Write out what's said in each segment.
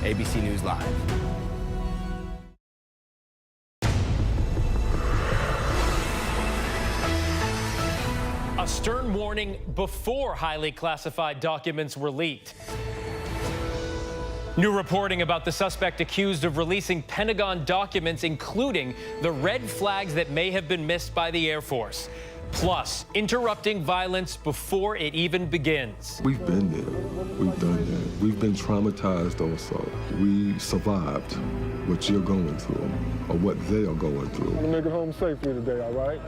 ABC News Live. A stern warning before highly classified documents were leaked. New reporting about the suspect accused of releasing Pentagon documents, including the red flags that may have been missed by the Air Force. Plus, interrupting violence before it even begins. We've been there. We've done that. We've been traumatized also. We survived what you're going through or what they are going through. I'm gonna make it home safely today, all right?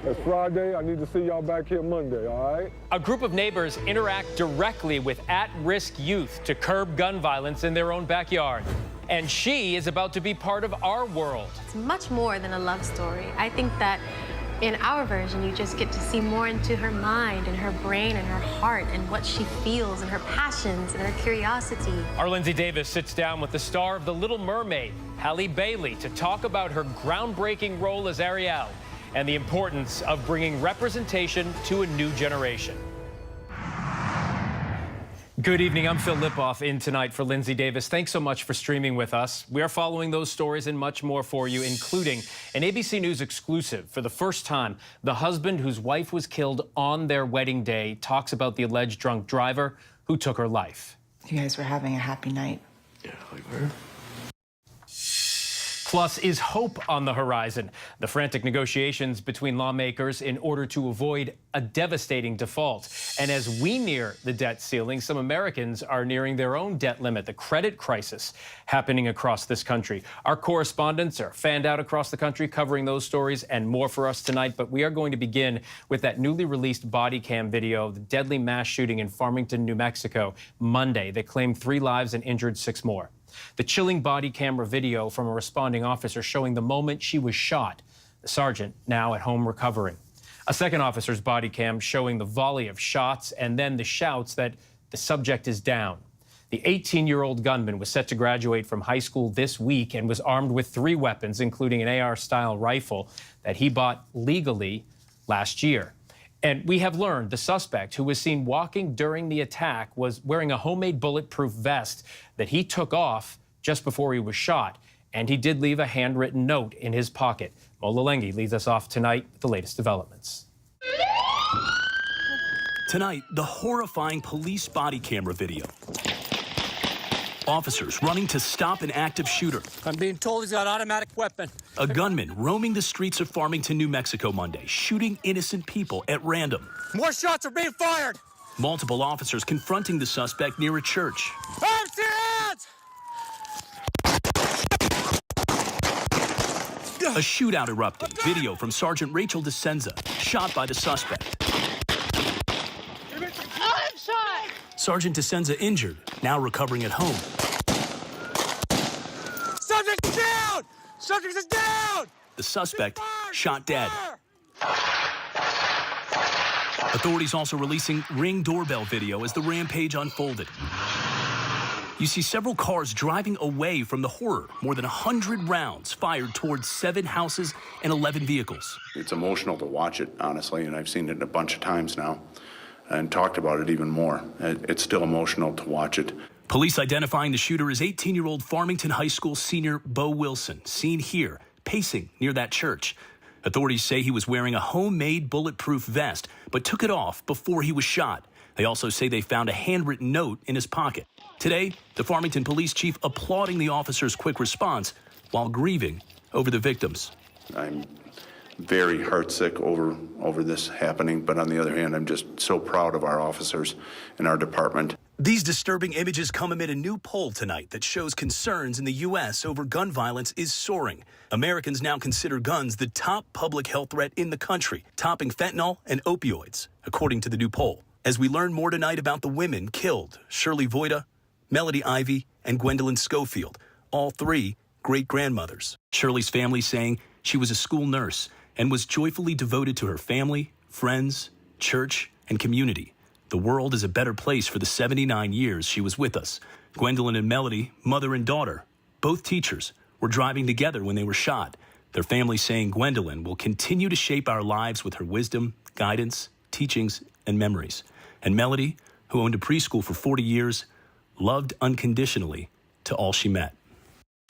It's Friday. I need to see y'all back here Monday, all right? A group of neighbors interact directly with at-risk youth to curb gun violence in their own backyard. And she is about to be part of our world. It's much more than a love story. I think that in our version, you just get to see more into her mind and her brain and her heart and what she feels and her passions and her curiosity. Our Lindsay Davis sits down with the star of The Little Mermaid, Halle Bailey, to talk about her groundbreaking role as Ariel and the importance of bringing representation to a new generation. Good evening. I'm Phil Lipoff in tonight for Lindsay Davis. Thanks so much for streaming with us. We are following those stories and much more for you, including an ABC News exclusive. For the first time, the husband whose wife was killed on their wedding day talks about the alleged drunk driver who took her life. You guys were having a happy night. Yeah, we were. Plus, is hope on the horizon? The frantic negotiations between lawmakers in order to avoid a devastating default. And as we near the debt ceiling, some Americans are nearing their own debt limit, the credit crisis happening across this country. Our correspondents are fanned out across the country covering those stories and more for us tonight. But we are going to begin with that newly released body cam video of the deadly mass shooting in Farmington, New Mexico, Monday, that claimed 3 lives and injured 6 more. The chilling body camera video from a responding officer showing the moment she was shot. The sergeant now at home recovering. A second officer's body cam showing the volley of shots and then the shouts that the subject is down. The 18-year-old gunman was set to graduate from high school this week and was armed with 3 weapons, including an AR-style rifle that he bought legally last year. And we have learned the suspect, who was seen walking during the attack, was wearing a homemade bulletproof vest that he took off just before he was shot. And he did leave a handwritten note in his pocket. Mo Lalengi leads us off tonight with the latest developments. Tonight, the horrifying police body camera video. Officers running to stop an active shooter. I'm being told he's got an automatic weapon. A gunman roaming the streets of Farmington, New Mexico Monday, shooting innocent people at random. More shots are being fired. Multiple officers confronting the suspect near a church. Hands to your hands! A shootout erupting. Video from Sergeant Rachel DeSenza, shot by the suspect. I'm shot! Sergeant DeSenza injured, now recovering at home. Subject is down! Subject is down! The suspect shot dead. Authorities also releasing Ring doorbell video as the rampage unfolded. You see several cars driving away from the horror. More than 100 rounds fired towards 7 houses and 11 vehicles. It's emotional to watch it, honestly, and I've seen it a bunch of times now and talked about it even more. It's still emotional to watch it. Police identifying the shooter as 18-year-old Farmington High School senior Bo Wilson, seen here, pacing near that church. Authorities say he was wearing a homemade bulletproof vest, but took it off before he was shot. They also say they found a handwritten note in his pocket. Today, the Farmington police chief applauding the officer's quick response while grieving over the victims. I'm very heartsick over this happening, but on the other hand, I'm just so proud of our officers in our department. These disturbing images come amid a new poll tonight that shows concerns in the U.S. over gun violence is soaring. Americans now consider guns the top public health threat in the country, topping fentanyl and opioids, according to the new poll. As we learn more tonight about the women killed, Shirley Voida, Melody Ivy, and Gwendolyn Schofield, all 3 great-grandmothers. Shirley's family saying she was a school nurse and was joyfully devoted to her family, friends, church, and community. The world is a better place for the 79 years she was with us. Gwendolyn and Melody, mother and daughter, both teachers, were driving together when they were shot. Their family saying Gwendolyn will continue to shape our lives with her wisdom, guidance, teachings, and memories. And Melody, who owned a preschool for 40 years, loved unconditionally to all she met.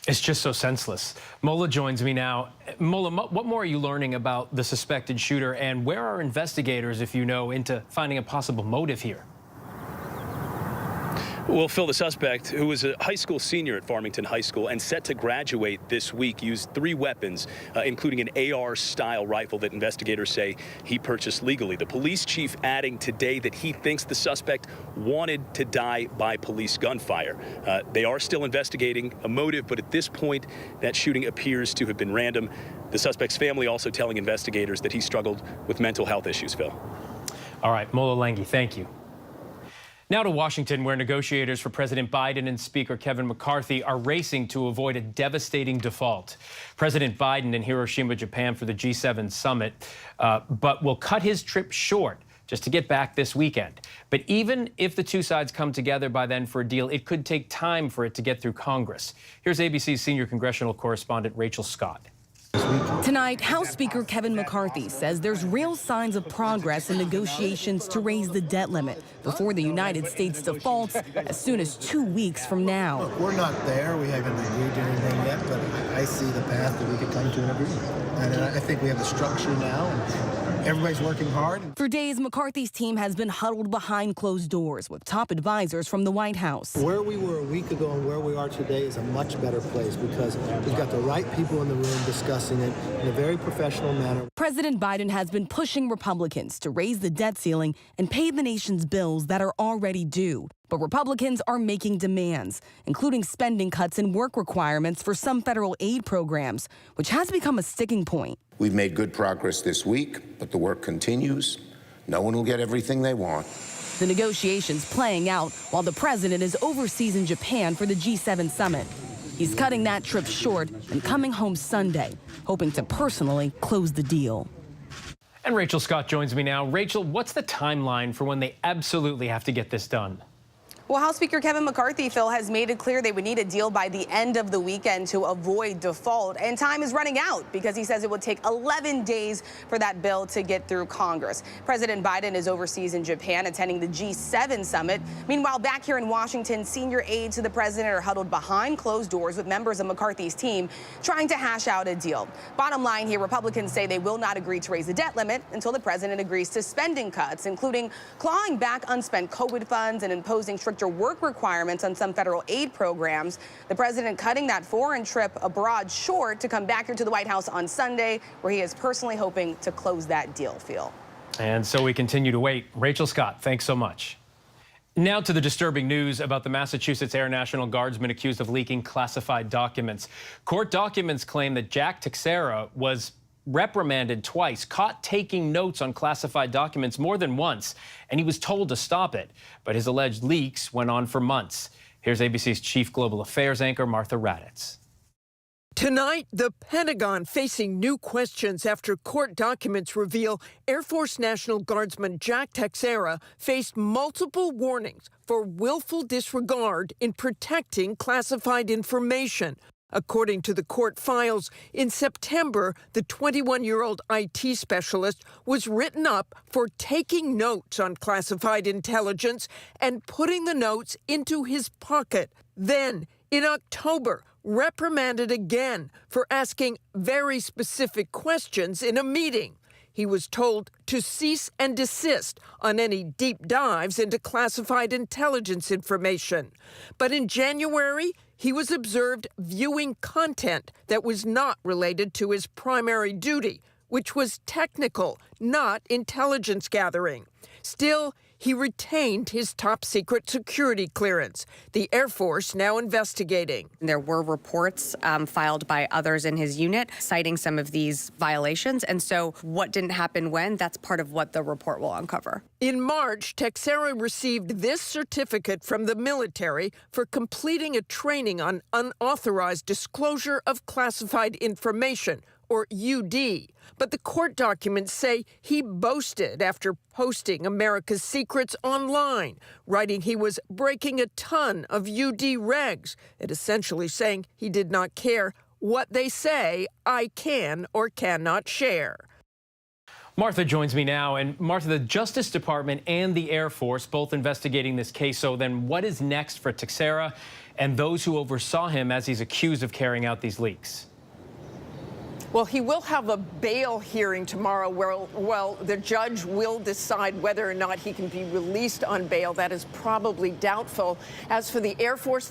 It's just so senseless. Mola joins me now. Mola, what more are you learning about the suspected shooter, and where are investigators, if you know, into finding a possible motive here? Well, Phil, the suspect, who was a high school senior at Farmington High School and set to graduate this week, used 3 weapons, including an AR-style rifle that investigators say he purchased legally. The police chief adding today that he thinks the suspect wanted to die by police gunfire. They are still investigating a motive, but at this point, that shooting appears to have been random. The suspect's family also telling investigators that he struggled with mental health issues, Phil. All right, Mola Lenghi, thank you. Now to Washington, where negotiators for President Biden and Speaker Kevin McCarthy are racing to avoid a devastating default. President Biden in Hiroshima, Japan for the G7 summit, but will cut his trip short just to get back this weekend. But even if the two sides come together by then for a deal, it could take time for it to get through Congress. Here's ABC's senior congressional correspondent Rachel Scott. Tonight, House Speaker Kevin McCarthy says there's real signs of progress in negotiations to raise the debt limit before the United States defaults as soon as 2 weeks from now. Look, we're not there. We haven't agreed to anything yet, but I see the path that we could come to an agreement. And I think we have the structure now, and everybody's working hard. For days, McCarthy's team has been huddled behind closed doors with top advisors from the White House. Where we were a week ago and where we are today is a much better place because we've got the right people in the room discussing it in a very professional manner. President Biden has been pushing Republicans to raise the debt ceiling and pay the nation's bills that are already due. But Republicans are making demands, including spending cuts and work requirements for some federal aid programs, which has become a sticking point. We've made good progress this week, but the work continues. No one will get everything they want. The negotiations playing out while the president is overseas in Japan for the G7 summit. He's cutting that trip short and coming home Sunday, hoping to personally close the deal. And Rachel Scott joins me now. Rachel, what's the timeline for when they absolutely have to get this done? Well, House Speaker Kevin McCarthy, Phil, has made it clear they would need a deal by the end of the weekend to avoid default. And time is running out because he says it would take 11 days for that bill to get through Congress. President Biden is overseas in Japan attending the G7 summit. Meanwhile, back here in Washington, senior aides to the president are huddled behind closed doors with members of McCarthy's team trying to hash out a deal. Bottom line here, Republicans say they will not agree to raise the debt limit until the president agrees to spending cuts, including clawing back unspent COVID funds and imposing stricter work requirements on some federal aid programs. The president cutting that foreign trip abroad short to come back here to the White House on Sunday, where he is personally hoping to close that deal, Phil. And so we continue to wait. Rachel Scott, thanks so much. Now to the disturbing news about the Massachusetts Air National Guardsman accused of leaking classified documents. Court documents claim that Jack Teixeira was reprimanded twice, caught taking notes on classified documents more than once, and he was told to stop it. But his alleged leaks went on for months. Here's ABC's chief global affairs anchor, Martha Raddatz. Tonight, the Pentagon facing new questions after court documents reveal Air Force National Guardsman Jack Teixeira faced multiple warnings for willful disregard in protecting classified information. According to the court files, in September, the 21-year-old IT specialist was written up for taking notes on classified intelligence and putting the notes into his pocket. Then, in October, reprimanded again for asking very specific questions in a meeting. He was told to cease and desist on any deep dives into classified intelligence information. But in January, he was observed viewing content that was not related to his primary duty, which was technical, not intelligence gathering. Still, he retained his top-secret security clearance. The Air Force now investigating. There were reports filed by others in his unit citing some of these violations. And so what didn't happen when, that's part of what the report will uncover. In March, Teixeira received this certificate from the military for completing a training on unauthorized disclosure of classified information, or UD. But the court documents say he boasted after posting America's secrets online, writing he was breaking a ton of UD regs, and essentially saying he did not care what they say I can or cannot share. Martha joins me now. And Martha, the Justice Department and the Air Force both investigating this case. So then what is next for Teixeira? and those who oversaw him as he's accused of carrying out these leaks. Well, he will have a bail hearing tomorrow where, the judge will decide whether or not he can be released on bail. That is probably doubtful. As for the Air Force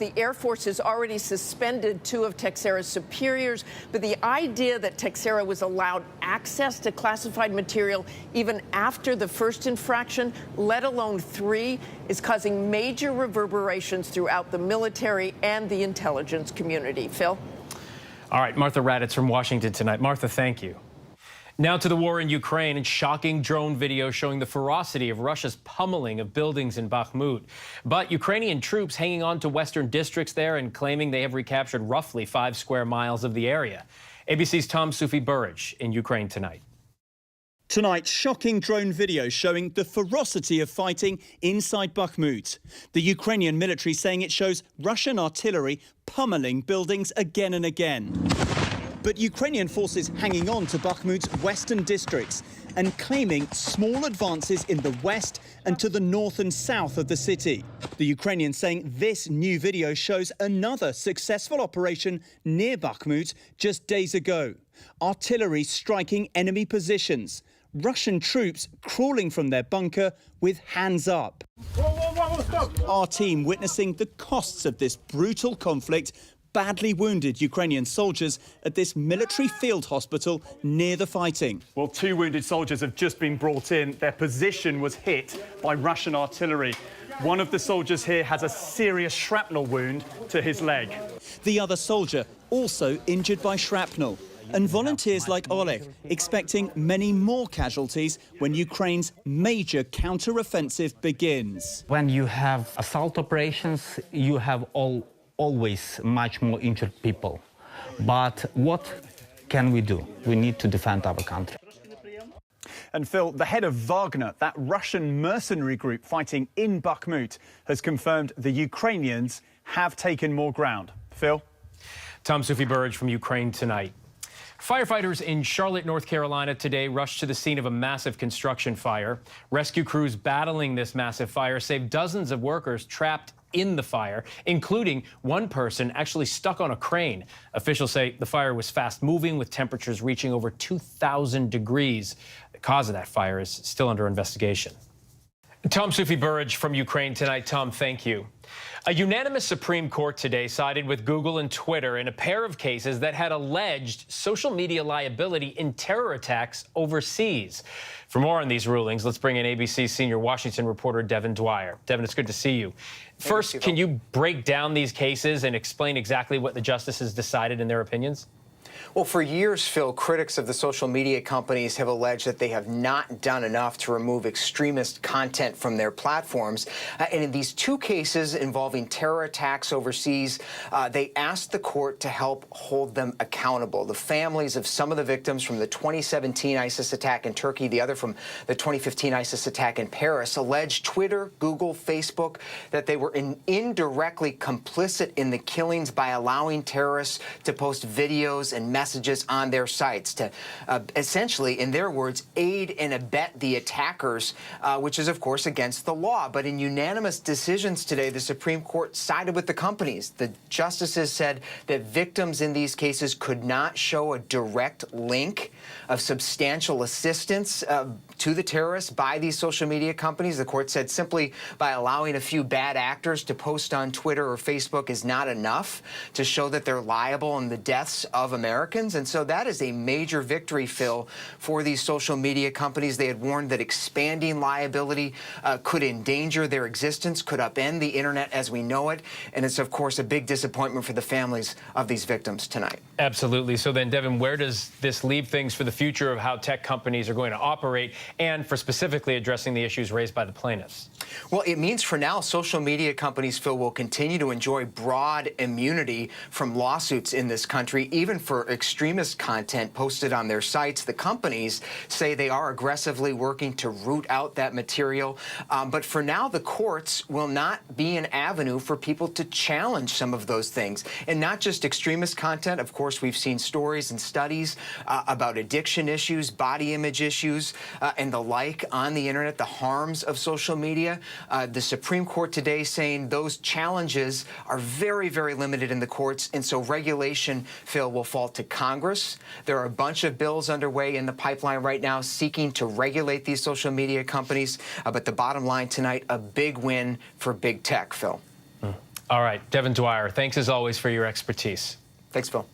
has already suspended 2 of Texeira's superiors. But the idea that Texeira was allowed access to classified material even after the first infraction, let alone 3, is causing major reverberations throughout the military and the intelligence community. Phil? All right, Martha Raddatz from Washington tonight. Martha, thank you. Now to the war in Ukraine and shocking drone video showing the ferocity of Russia's pummeling of buildings in Bakhmut. But Ukrainian troops hanging on to western districts there and claiming they have recaptured roughly 5 square miles of the area. ABC's Tom Sufi Burridge in Ukraine tonight. Tonight, shocking drone video showing the ferocity of fighting inside Bakhmut. The Ukrainian military saying it shows Russian artillery pummeling buildings again and again. But Ukrainian forces hanging on to Bakhmut's western districts and claiming small advances in the west and to the north and south of the city. The Ukrainians saying this new video shows another successful operation near Bakhmut just days ago. Artillery striking enemy positions. Russian troops crawling from their bunker with hands up. Our team witnessing the costs of this brutal conflict, badly wounded Ukrainian soldiers at this military field hospital near the fighting. Well, 2 wounded soldiers have just been brought in. Their position was hit by Russian artillery. One of the soldiers here has a serious shrapnel wound to his leg. The other soldier also injured by shrapnel. And volunteers like Oleg expecting many more casualties when Ukraine's major counter-offensive begins. When you have assault operations, you have always much more injured people. But what can we do? We need to defend our country. And Phil, the head of Wagner, that Russian mercenary group fighting in Bakhmut, has confirmed the Ukrainians have taken more ground. Phil? Tom Sufi Burridge from Ukraine tonight. Firefighters in Charlotte, North Carolina today rushed to the scene of a massive construction fire. Rescue crews battling this massive fire saved dozens of workers trapped in the fire, including one person actually stuck on a crane. Officials say the fire was fast moving with temperatures reaching over 2,000 degrees. The cause of that fire is still under investigation. Tom Sufi Burridge from Ukraine tonight. Tom, thank you. A unanimous Supreme Court today sided with Google and Twitter in a pair of cases that had alleged social media liability in terror attacks overseas. For more on these rulings, let's bring in ABC senior Washington reporter Devin Dwyer. Devin, it's good to see you. First, can you break down these cases and explain exactly what the justices decided in their opinions? Well, for years, Phil, critics of the social media companies have alleged that they have not done enough to remove extremist content from their platforms. And in these 2 cases involving terror attacks overseas, they asked the court to help hold them accountable. The families of some of the victims from the 2017 ISIS attack in Turkey, the other from the 2015 ISIS attack in Paris, alleged Twitter, Google, Facebook that they were indirectly complicit in the killings by allowing terrorists to post videos and messages on their sites to essentially, in their words, aid and abet the attackers, which is, of course, against the law. But in unanimous decisions today, the Supreme Court sided with the companies. The justices said that victims in these cases could not show a direct link of substantial assistance to the terrorists by these social media companies. The court said simply by allowing a few bad actors to post on Twitter or Facebook is not enough to show that they're liable in the deaths of Americans. And so that is a major victory, Phil, for these social media companies. They had warned that expanding liability could endanger their existence, could upend the internet as we know it. And it's, of course, a big disappointment for the families of these victims tonight. Absolutely. So then, Devin, where does this leave things for the future of how tech companies are going to operate and for specifically addressing the issues raised by the plaintiffs? Well, it means for now social media companies, Phil, will continue to enjoy broad immunity from lawsuits in this country, even for extremist content posted on their sites. The companies say they are aggressively working to root out that material. But for now, the courts will not be an avenue for people to challenge some of those things. And not just extremist content. Of course, we've seen stories and studies about addiction issues, body image issues, and the like on the internet, the harms of social media. The Supreme Court today saying those challenges are very, very limited in the courts, and so regulation, Phil, will fall to Congress. There are a bunch of bills underway in the pipeline right now seeking to regulate these social media companies, but the bottom line tonight, a big win for big tech, Phil. All right, Devin Dwyer, thanks as always for your expertise. Thanks, Phil.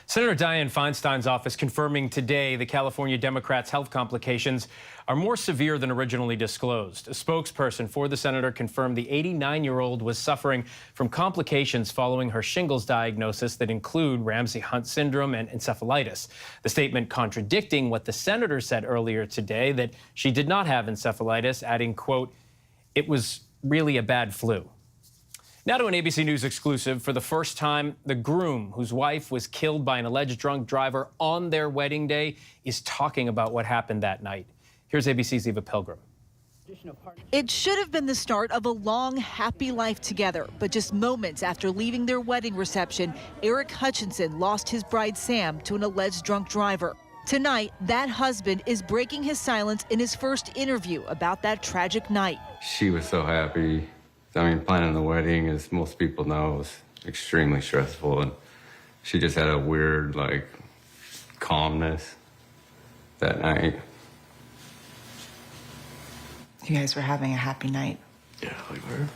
Senator Dianne Feinstein's office confirming today the California Democrats' health complications are more severe than originally disclosed. A spokesperson for the senator confirmed the 89-year-old was suffering from complications following her shingles diagnosis that include Ramsay-Hunt syndrome and encephalitis. The statement contradicting what the senator said earlier today, that she did not have encephalitis, adding, quote, "It was really a bad flu." Now to an ABC News exclusive. For the first time, the groom, whose wife was killed by an alleged drunk driver on their wedding day, is talking about what happened that night. Here's ABC's Eva Pilgrim. It should have been the start of a long, happy life together. But just moments after leaving their wedding reception, Eric Hutchinson lost his bride Sam to an alleged drunk driver. Tonight, that husband is breaking his silence in his first interview about that tragic night. She was so happy. I mean, planning the wedding, as most people know, was extremely stressful, and she just had a weird, like, calmness that night. You guys were having a happy night. Yeah, we were.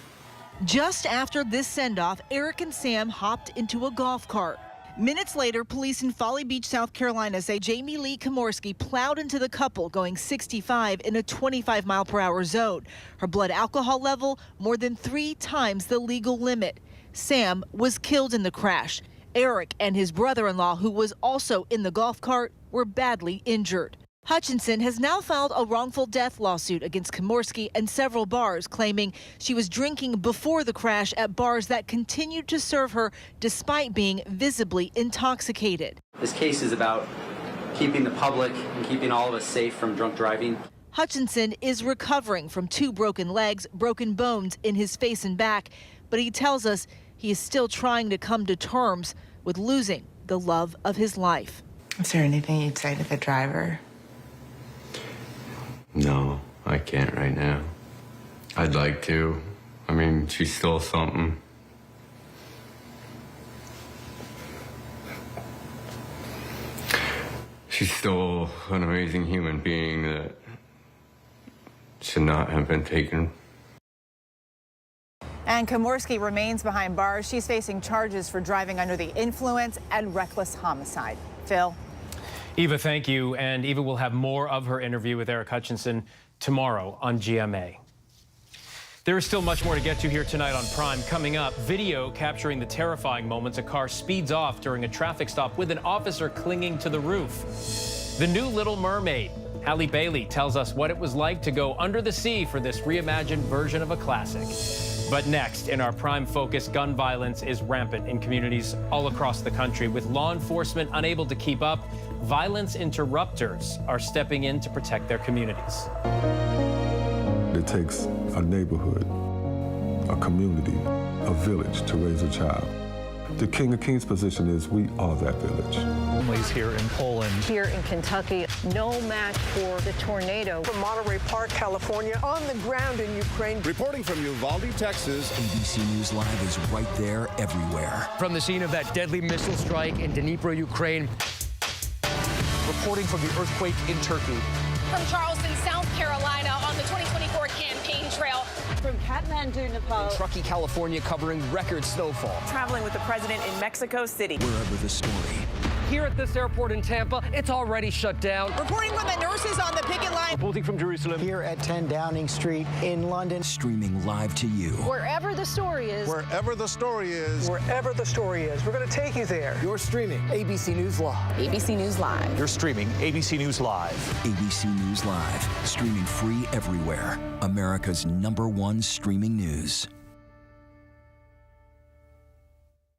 Just after this send-off, Eric and Sam hopped into a golf cart. Minutes later, police in Folly Beach, South Carolina say Jamie Lee Komorski plowed into the couple going 65 in a 25-mile-per-hour zone. Her blood alcohol level more than 3 times the legal limit. Sam was killed in the crash. Eric and his brother-in-law, who was also in the golf cart, were badly injured. Hutchinson has now filed a wrongful death lawsuit against Komorski and several bars, claiming she was drinking before the crash at bars that continued to serve her despite being visibly intoxicated. This case is about keeping the public and keeping all of us safe from drunk driving. Hutchinson is recovering from 2 broken legs, broken bones in his face and back, but he tells us he is still trying to come to terms with losing the love of his life. Is there anything you'd say to the driver? No, I can't right now. I'd like to. I mean, she stole something. She stole an amazing human being that should not have been taken. And Komorski remains behind bars. She's facing charges for driving under the influence and reckless homicide. Phil. Eva, thank you. And Eva will have more of her interview with Eric Hutchinson tomorrow on GMA. There is still much more to get to here tonight on Prime. Coming up, video capturing the terrifying moments a car speeds off during a traffic stop with an officer clinging to the roof. The new Little Mermaid. Halle Bailey tells us what it was like to go under the sea for this reimagined version of a classic. But next, in our Prime focus, gun violence is rampant in communities all across the country. With law enforcement unable to keep up, violence interrupters are stepping in to protect their communities. It takes a neighborhood, a community, a village to raise a child. The King of Kings position is we are that village. Families here in Poland. Here in Kentucky, no match for the tornado. From Monterey Park, California, on the ground in Ukraine. Reporting from Uvalde, Texas. ABC News Live is right there everywhere. From the scene of that deadly missile strike in Dnipro, Ukraine. Reporting from the earthquake in Turkey. From Charleston, South Carolina, on the 2024 campaign trail. From Kathmandu, Nepal. In Truckee, California, covering record snowfall. Traveling with the president in Mexico City. Wherever the story. Here at this airport in Tampa, it's already shut down. Reporting from the nurses on the picket line. Reporting from Jerusalem. Here at 10 Downing Street in London. Streaming live to you. Wherever the story is. Wherever the story is. Wherever the story is. We're going to take you there. You're streaming ABC News Live. ABC News Live. You're streaming ABC News Live. ABC News Live. Streaming free everywhere. America's #1 streaming news.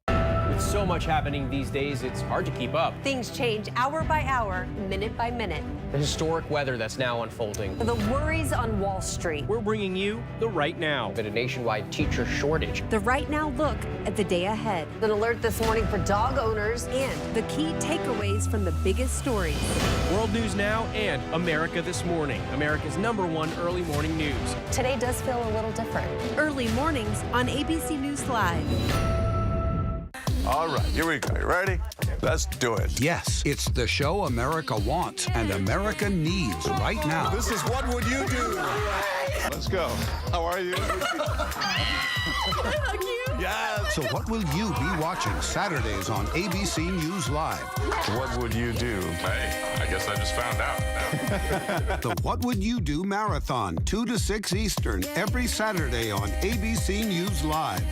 With so much happening these days, it's hard to keep up. Things change hour by hour, minute by minute. The historic weather that's now unfolding. The worries on Wall Street. We're bringing you the Right Now. Been a nationwide teacher shortage. The Right Now look at the day ahead. An alert this morning for dog owners and the key takeaways from the biggest stories. World News Now and America This Morning, America's #1 early morning news. Today does feel a little different. Early mornings on ABC News Live. All right, here we go. You ready? Let's do it. Yes, it's the show America wants and America needs right now. This is What Would You Do? Let's go. How are you? Yes. So what will you be watching Saturdays on ABC News Live? What would you do? Hey, I guess I just found out. The What Would You Do Marathon, 2 to 6 Eastern, every Saturday on ABC News Live.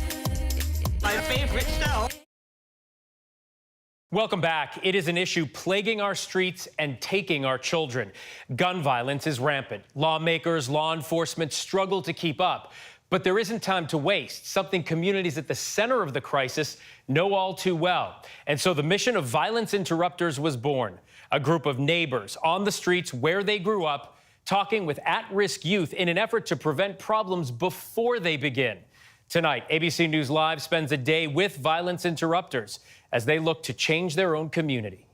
My favorite show. Welcome back. It is an issue plaguing our streets and taking our children. Gun violence is rampant. Lawmakers, law enforcement struggle to keep up. But there isn't time to waste, something communities at the center of the crisis know all too well. And so the mission of Violence Interrupters was born, a group of neighbors on the streets where they grew up, talking with at-risk youth in an effort to prevent problems before they begin. Tonight, ABC News Live spends a day with Violence Interrupters as they look to change their own community.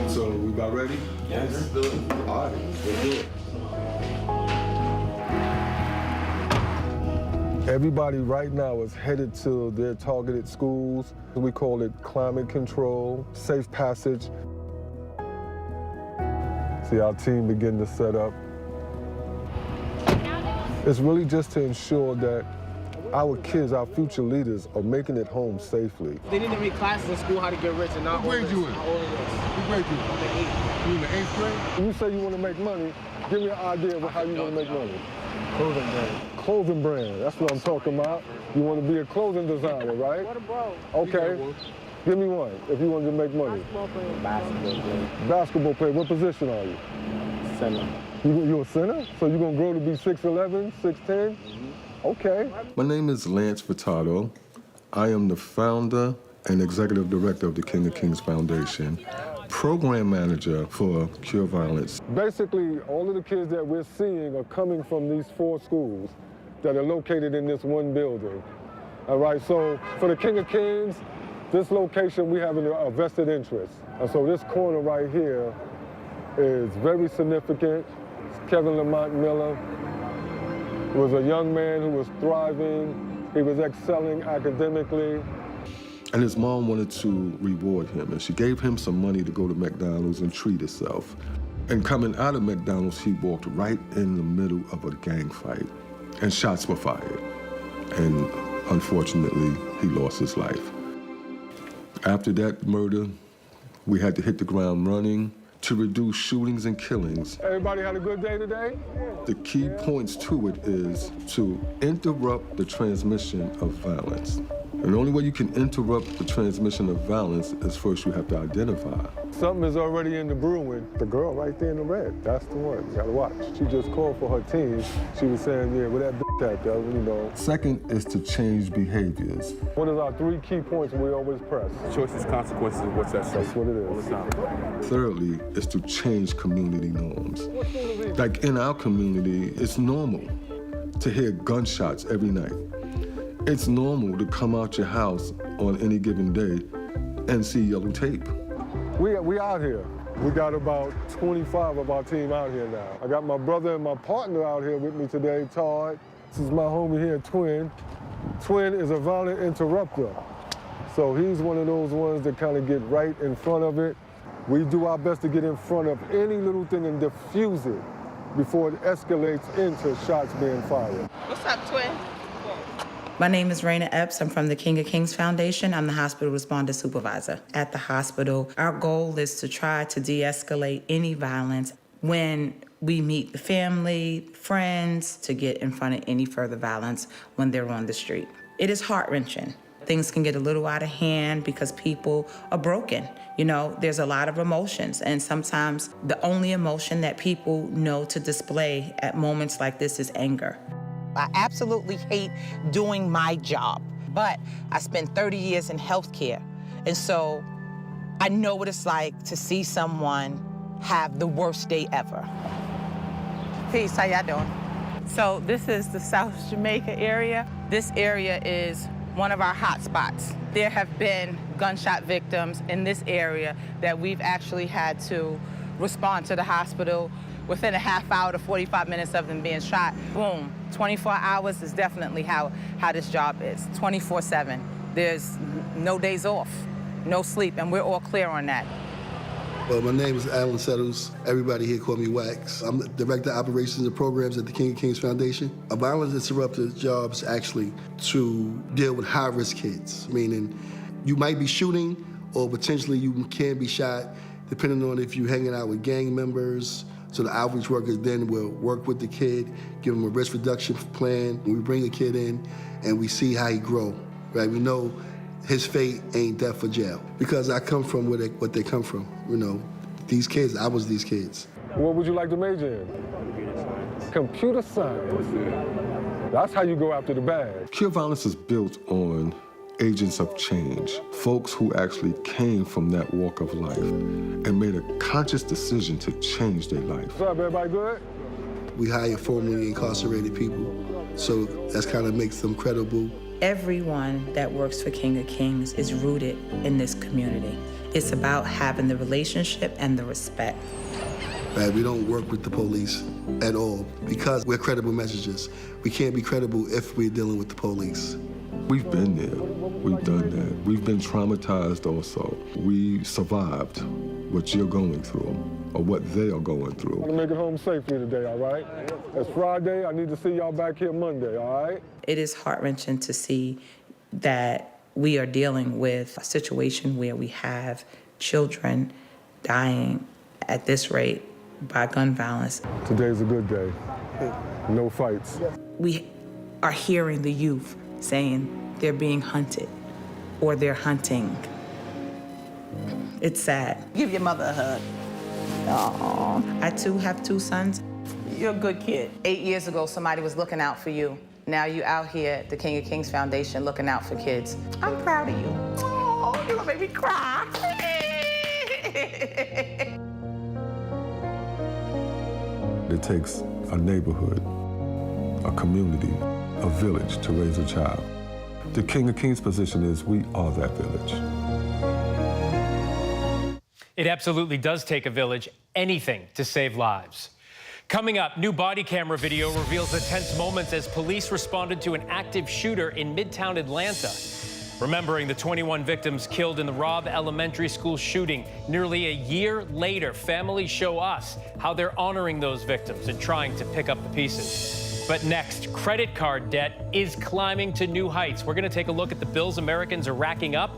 So we about ready? Yes. Let's do it. All right, let's do it. Everybody right now is headed to their targeted schools. We call it climate control, safe passage. See our team begin to set up. It's really just to ensure that our kids, our future leaders, are making it home safely. They didn't have any classes in school how to get rich and not What grade you in? What grade you in? I'm in 8th. You in the 8th grade? You say you want to make money. Give me an idea of how you want to make money. Clothing brand. Clothing brand, that's what I'm talking about. You want to be a clothing designer, right? What a bro. Okay. Give me one if you wanted to make money. Basketball player. Basketball player. What position are you? Center. You a center? So you're going to grow to be 6'11", 6'10"? Okay. My name is Lance Furtado. I am the founder and executive director of the King of Kings Foundation, program manager for Cure Violence. Basically, all of the kids that we're seeing are coming from these 4 schools that are located in this one building. All right, so for the King of Kings, this location we have a vested interest. And so this corner right here is very significant. It's Kevin Lamont Miller. He was a young man who was thriving. He was excelling academically. And his mom wanted to reward him, and she gave him some money to go to McDonald's and treat himself. And coming out of McDonald's, he walked right in the middle of a gang fight, and shots were fired. And unfortunately, he lost his life. After that murder, we had to hit the ground running to reduce shootings and killings. Everybody had a good day today? The key points to it is to interrupt the transmission of violence. And the only way you can interrupt the transmission of violence is first you have to identify. Something is already in the brewing. The girl right there in the red, that's the one. You gotta watch. She just called for her team. She was saying, yeah, where that at, though, you know. Second is to change behaviors. What is our 3 key points we always press? Choices, consequences, what's that? That's what it is. All the time. Thirdly is to change community norms. Like in our community, it's normal to hear gunshots every night. It's normal to come out your house on any given day and see yellow tape. We out here. We got about 25 of our team out here now. I got my brother and my partner out here with me today, Todd. This is my homie here, Twin. Twin is a violent interrupter. So he's one of those ones that kind of get right in front of it. We do our best to get in front of any little thing and diffuse it before it escalates into shots being fired. What's up, Twin? My name is Raina Epps. I'm from the King of Kings Foundation. I'm the hospital responder supervisor at the hospital. Our goal is to try to de-escalate any violence when we meet the family, friends, to get in front of any further violence when they're on the street. It is heart-wrenching things can get a little out of hand because people are broken. You know, there's a lot of emotions, and sometimes the only emotion that people know to display at moments like this is anger. I absolutely hate doing my job, but I spent 30 years in healthcare, and so I know what it's like to see someone have the worst day ever. Peace, how y'all doing? So this is the South Jamaica area. This area is one of our hot spots. There have been gunshot victims in this area that we've actually had to respond to the hospital within a half hour to 45 minutes of them being shot. Boom, 24 hours is definitely how this job is, 24/7. There's no days off, no sleep, and we're all clear on that. Well, my name is Alan Settles. Everybody here call me Wax. I'm the Director of Operations and Programs at the King of Kings Foundation. A violence interrupter job is actually to deal with high-risk kids, meaning you might be shooting or potentially you can be shot, depending on if you're hanging out with gang members. So the outreach workers then will work with the kid, give them a risk reduction plan. We bring a kid in and we see how he grow, right? We know his fate ain't death or jail. Because I come from what they come from, you know. These kids, I was these kids. What would you like to major in? Computer science. That's how you go after the bag. Cure Violence is built on agents of change, folks who actually came from that walk of life and made a conscious decision to change their life. What's up, everybody good? We hire formerly incarcerated people, so that's kind of makes them credible. Everyone that works for King of Kings is rooted in this community. It's about having the relationship and the respect. Right, we don't work with the police at all because we're credible messengers. We can't be credible if we're dealing with the police. We've been there, we've done that. We've been traumatized also. We survived what you're going through or what they are going through. I'm gonna make it home safely today, all right? It's Friday, I need to see y'all back here Monday, all right? It is heart-wrenching to see that we are dealing with a situation where we have children dying at this rate by gun violence. Today's a good day. No fights. We are hearing the youth saying they're being hunted or they're hunting. It's sad. Give your mother a hug. Aww. I too have 2 sons. You're a good kid. 8 years ago, somebody was looking out for you. Now you out here at the King of Kings Foundation looking out for kids. I'm proud of you. Oh, you're gonna make me cry. It takes a neighborhood, a community, a village to raise a child. The King of Kings position is we are that village. It absolutely does take a village, anything to save lives. Coming up, new body camera video reveals the tense moments as police responded to an active shooter in Midtown Atlanta. Remembering the 21 victims killed in the Robb Elementary School shooting nearly a year later, families show us how they're honoring those victims and trying to pick up the pieces. But next, credit card debt is climbing to new heights. We're going to take a look at the bills Americans are racking up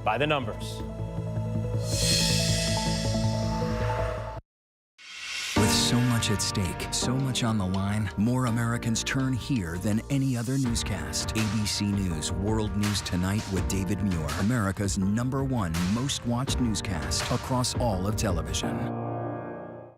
by the numbers. With so much at stake, so much on the line, more Americans turn here than any other newscast. ABC News World News Tonight with David Muir, America's #1 most watched newscast across all of television.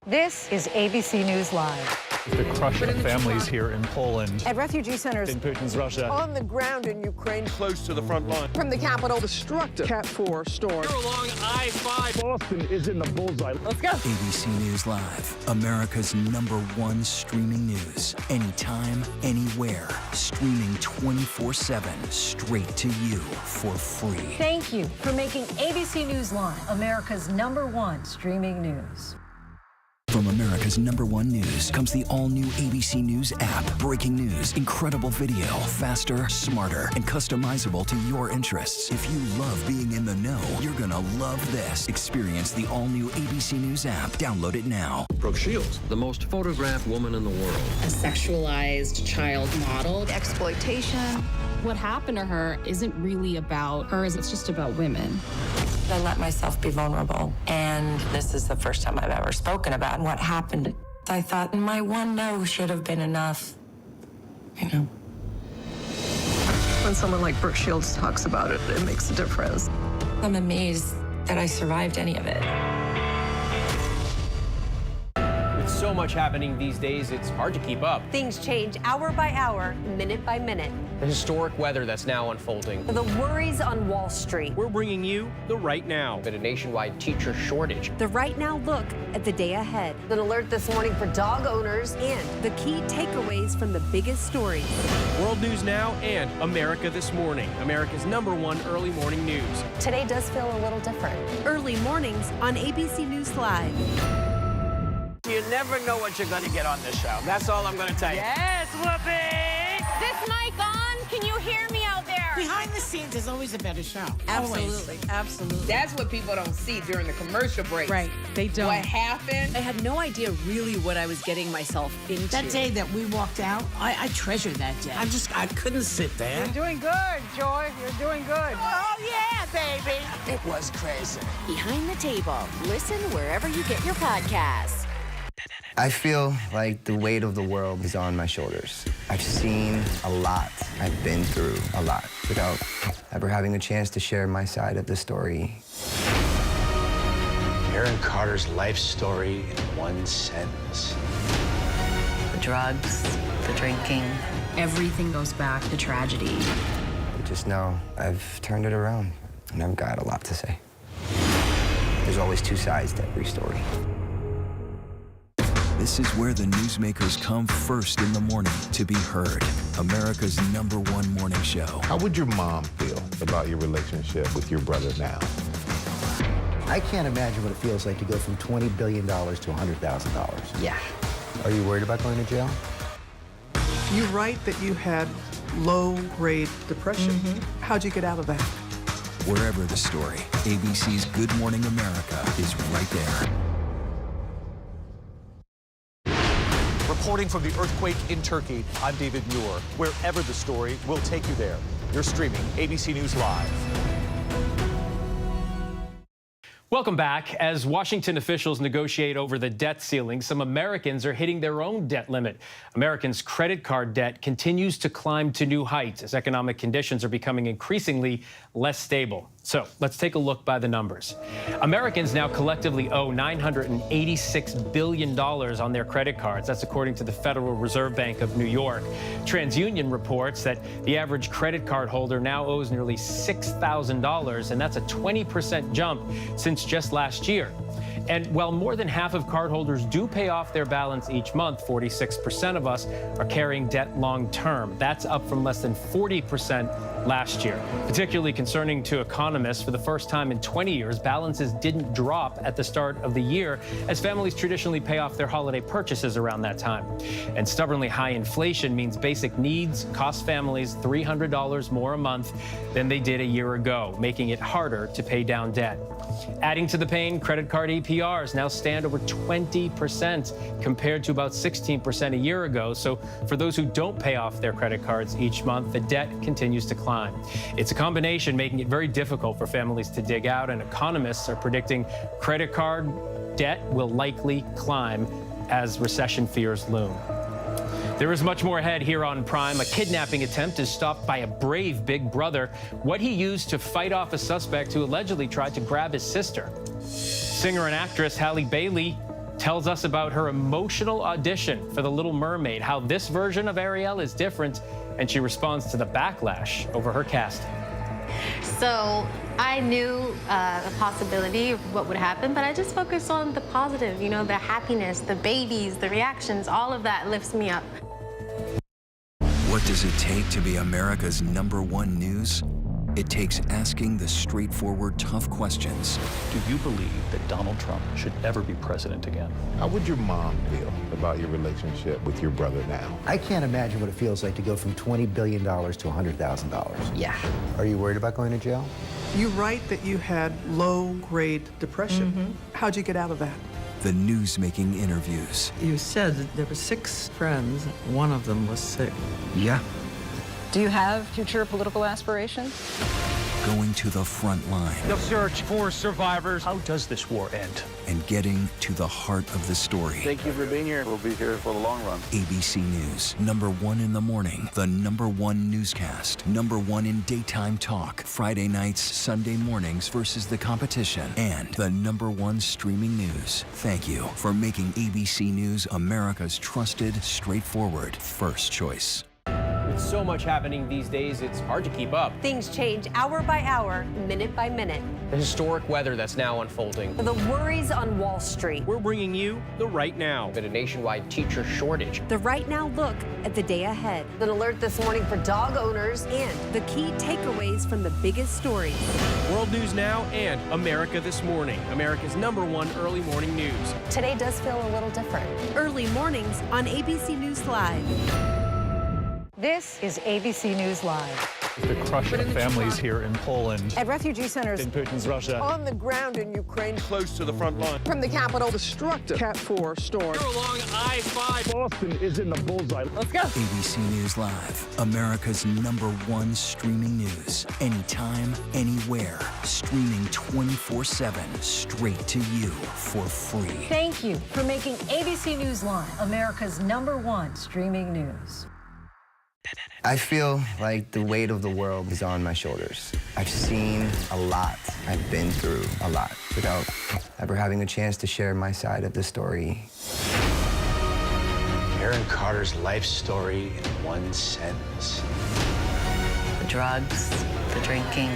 This is ABC News Live. The crush of families here in Poland. At refugee centers In Putin's Russia. On the ground in Ukraine. Close to the front line. from the capital. Destructive Cat 4 storm. Along I-5. Boston is in the bullseye. Let's go. ABC News Live, America's #1 streaming news. Anytime, anywhere. Streaming 24/7, straight to you for free. Thank you for making ABC News Live America's #1 streaming news. From America's #1 news comes the all-new ABC News app. Breaking news, incredible video, faster, smarter, and customizable to your interests. If you love being in the know, you're gonna love this. Experience the all-new ABC News app. Download it now. Brooke Shields, the most photographed woman in the world. A sexualized child model. Exploitation. What happened to her isn't really about her, it's just about women. I let myself be vulnerable, and this is the first time I've ever spoken about what happened. I thought my one no should have been enough, you know. When someone like Brooke Shields talks about it, it makes a difference. I'm amazed that I survived any of it. With so much happening these days, it's hard to keep up. Things change hour by hour, minute by minute. The historic weather that's now unfolding. The worries on Wall Street. We're bringing you the Right Now. Been a nationwide teacher shortage. The Right Now look at the day ahead. An alert this morning for dog owners and the key takeaways from the biggest stories. World News Now and America This Morning, America's #1 early morning news. Today does feel a little different. Early mornings on ABC News Live. You never know what you're going to get on this show. That's all I'm going to tell you. Yes, Whoopi! Is this mic on? Can you hear me out there? Behind the scenes is always a better show. Absolutely, absolutely. That's what people don't see during the commercial break. Right, they don't. What happened? I had no idea really what I was getting myself into. That day that we walked out, I treasured that day. I couldn't sit there. You're doing good, Joy. You're doing good. Oh, yeah, baby. It was crazy. Behind the Table. Listen wherever you get your podcasts. I feel like the weight of the world is on my shoulders. I've seen a lot. I've been through a lot without ever having a chance to share my side of the story. Aaron Carter's life story in one sentence. The drugs, the drinking. Everything goes back to tragedy. I just know I've turned it around, and I've got a lot to say. There's always two sides to every story. This is where the newsmakers come first in the morning to be heard. America's #1 morning show. How would your mom feel about your relationship with your brother now? I can't imagine what it feels like to go from $20 billion to $100,000. Yeah. Are you worried about going to jail? You write that you had low-grade depression. How'd you get out of that? Wherever the story, ABC's Good Morning America is right there. Reporting from the earthquake in Turkey, I'm David Muir. Wherever the story, we'll take you there. You're streaming ABC News Live. Welcome back. As Washington officials negotiate over the debt ceiling, some Americans are hitting their own debt limit. Americans' credit card debt continues to climb to new heights as economic conditions are becoming increasingly less stable. So let's take a look by the numbers. Americans now collectively owe $986 billion on their credit cards. That's according to the Federal Reserve Bank of New York. TransUnion reports that the average credit card holder now owes nearly $6,000, and that's a 20% jump since just last year. And while more than half of cardholders do pay off their balance each month, 46% of us are carrying debt long term. That's up from less than 40% last year. Particularly concerning to economists, for the first time in 20 years, balances didn't drop at the start of the year, as families traditionally pay off their holiday purchases around that time. And stubbornly high inflation means basic needs cost families $300 more a month than they did a year ago, making it harder to pay down debt. Adding to the pain, credit card APRs now stand over 20% compared to about 16% a year ago. So for those who don't pay off their credit cards each month, the debt continues to climb. It's a combination making it very difficult for families to dig out, and economists are predicting credit card debt will likely climb as recession fears loom. There is much more ahead here on Prime. A kidnapping attempt is stopped by a brave big brother. What he used to fight off a suspect who allegedly tried to grab his sister. Singer and actress Halle Bailey tells us about her emotional audition for The Little Mermaid, how this version of Ariel is different, and she responds to the backlash over her casting. So I knew the possibility of what would happen, but I just focused on the positive, you know, the happiness, the babies, the reactions, all of that lifts me up. What does it take to be America's #1 news? It takes asking the straightforward, tough questions. Do you believe that Donald Trump should ever be president again? How would your mom feel about your relationship with your brother now? I can't imagine what it feels like to go from $20 billion to $100,000. Yeah. Are you worried about going to jail? You write that you had low-grade depression. How'd you get out of that? The news-making interviews. You said that there were 6 friends. One of them was sick. Yeah. Do you have future political aspirations? going to the front line. The search for survivors. How does this war end? And getting to the heart of the story. Thank you for being here. We'll be here for the long run. ABC News, #1 in the morning, the #1 newscast, #1 in daytime talk, Friday nights, Sunday mornings versus the competition, and the #1 streaming news. Thank you for making ABC News America's trusted, straightforward first choice. With so much happening these days, it's hard to keep up. Things change hour by hour, minute by minute. The historic weather that's now unfolding. The worries on Wall Street. We're bringing you the Right Now. Been a nationwide teacher shortage. The Right Now look at the day ahead. An alert this morning for dog owners and the key takeaways from the biggest stories. World News Now and America This Morning, America's #1 early morning news. Today does feel a little different. Early mornings on ABC News Live. This is ABC News Live. The crush of families here in Poland. At refugee centers In Putin's Russia. On the ground in Ukraine, close to the front line. From the capital. Destructive Cat 4 storm. You're along I-5. Boston is in the bullseye. Let's go. ABC News Live, America's #1 streaming news. Anytime, anywhere. Streaming 24/7, straight to you for free. Thank you for making ABC News Live America's #1 streaming news. I feel like the weight of the world is on my shoulders. I've seen a lot. I've been through a lot without ever having a chance to share my side of the story. Aaron Carter's life story in one sentence. The drugs, the drinking.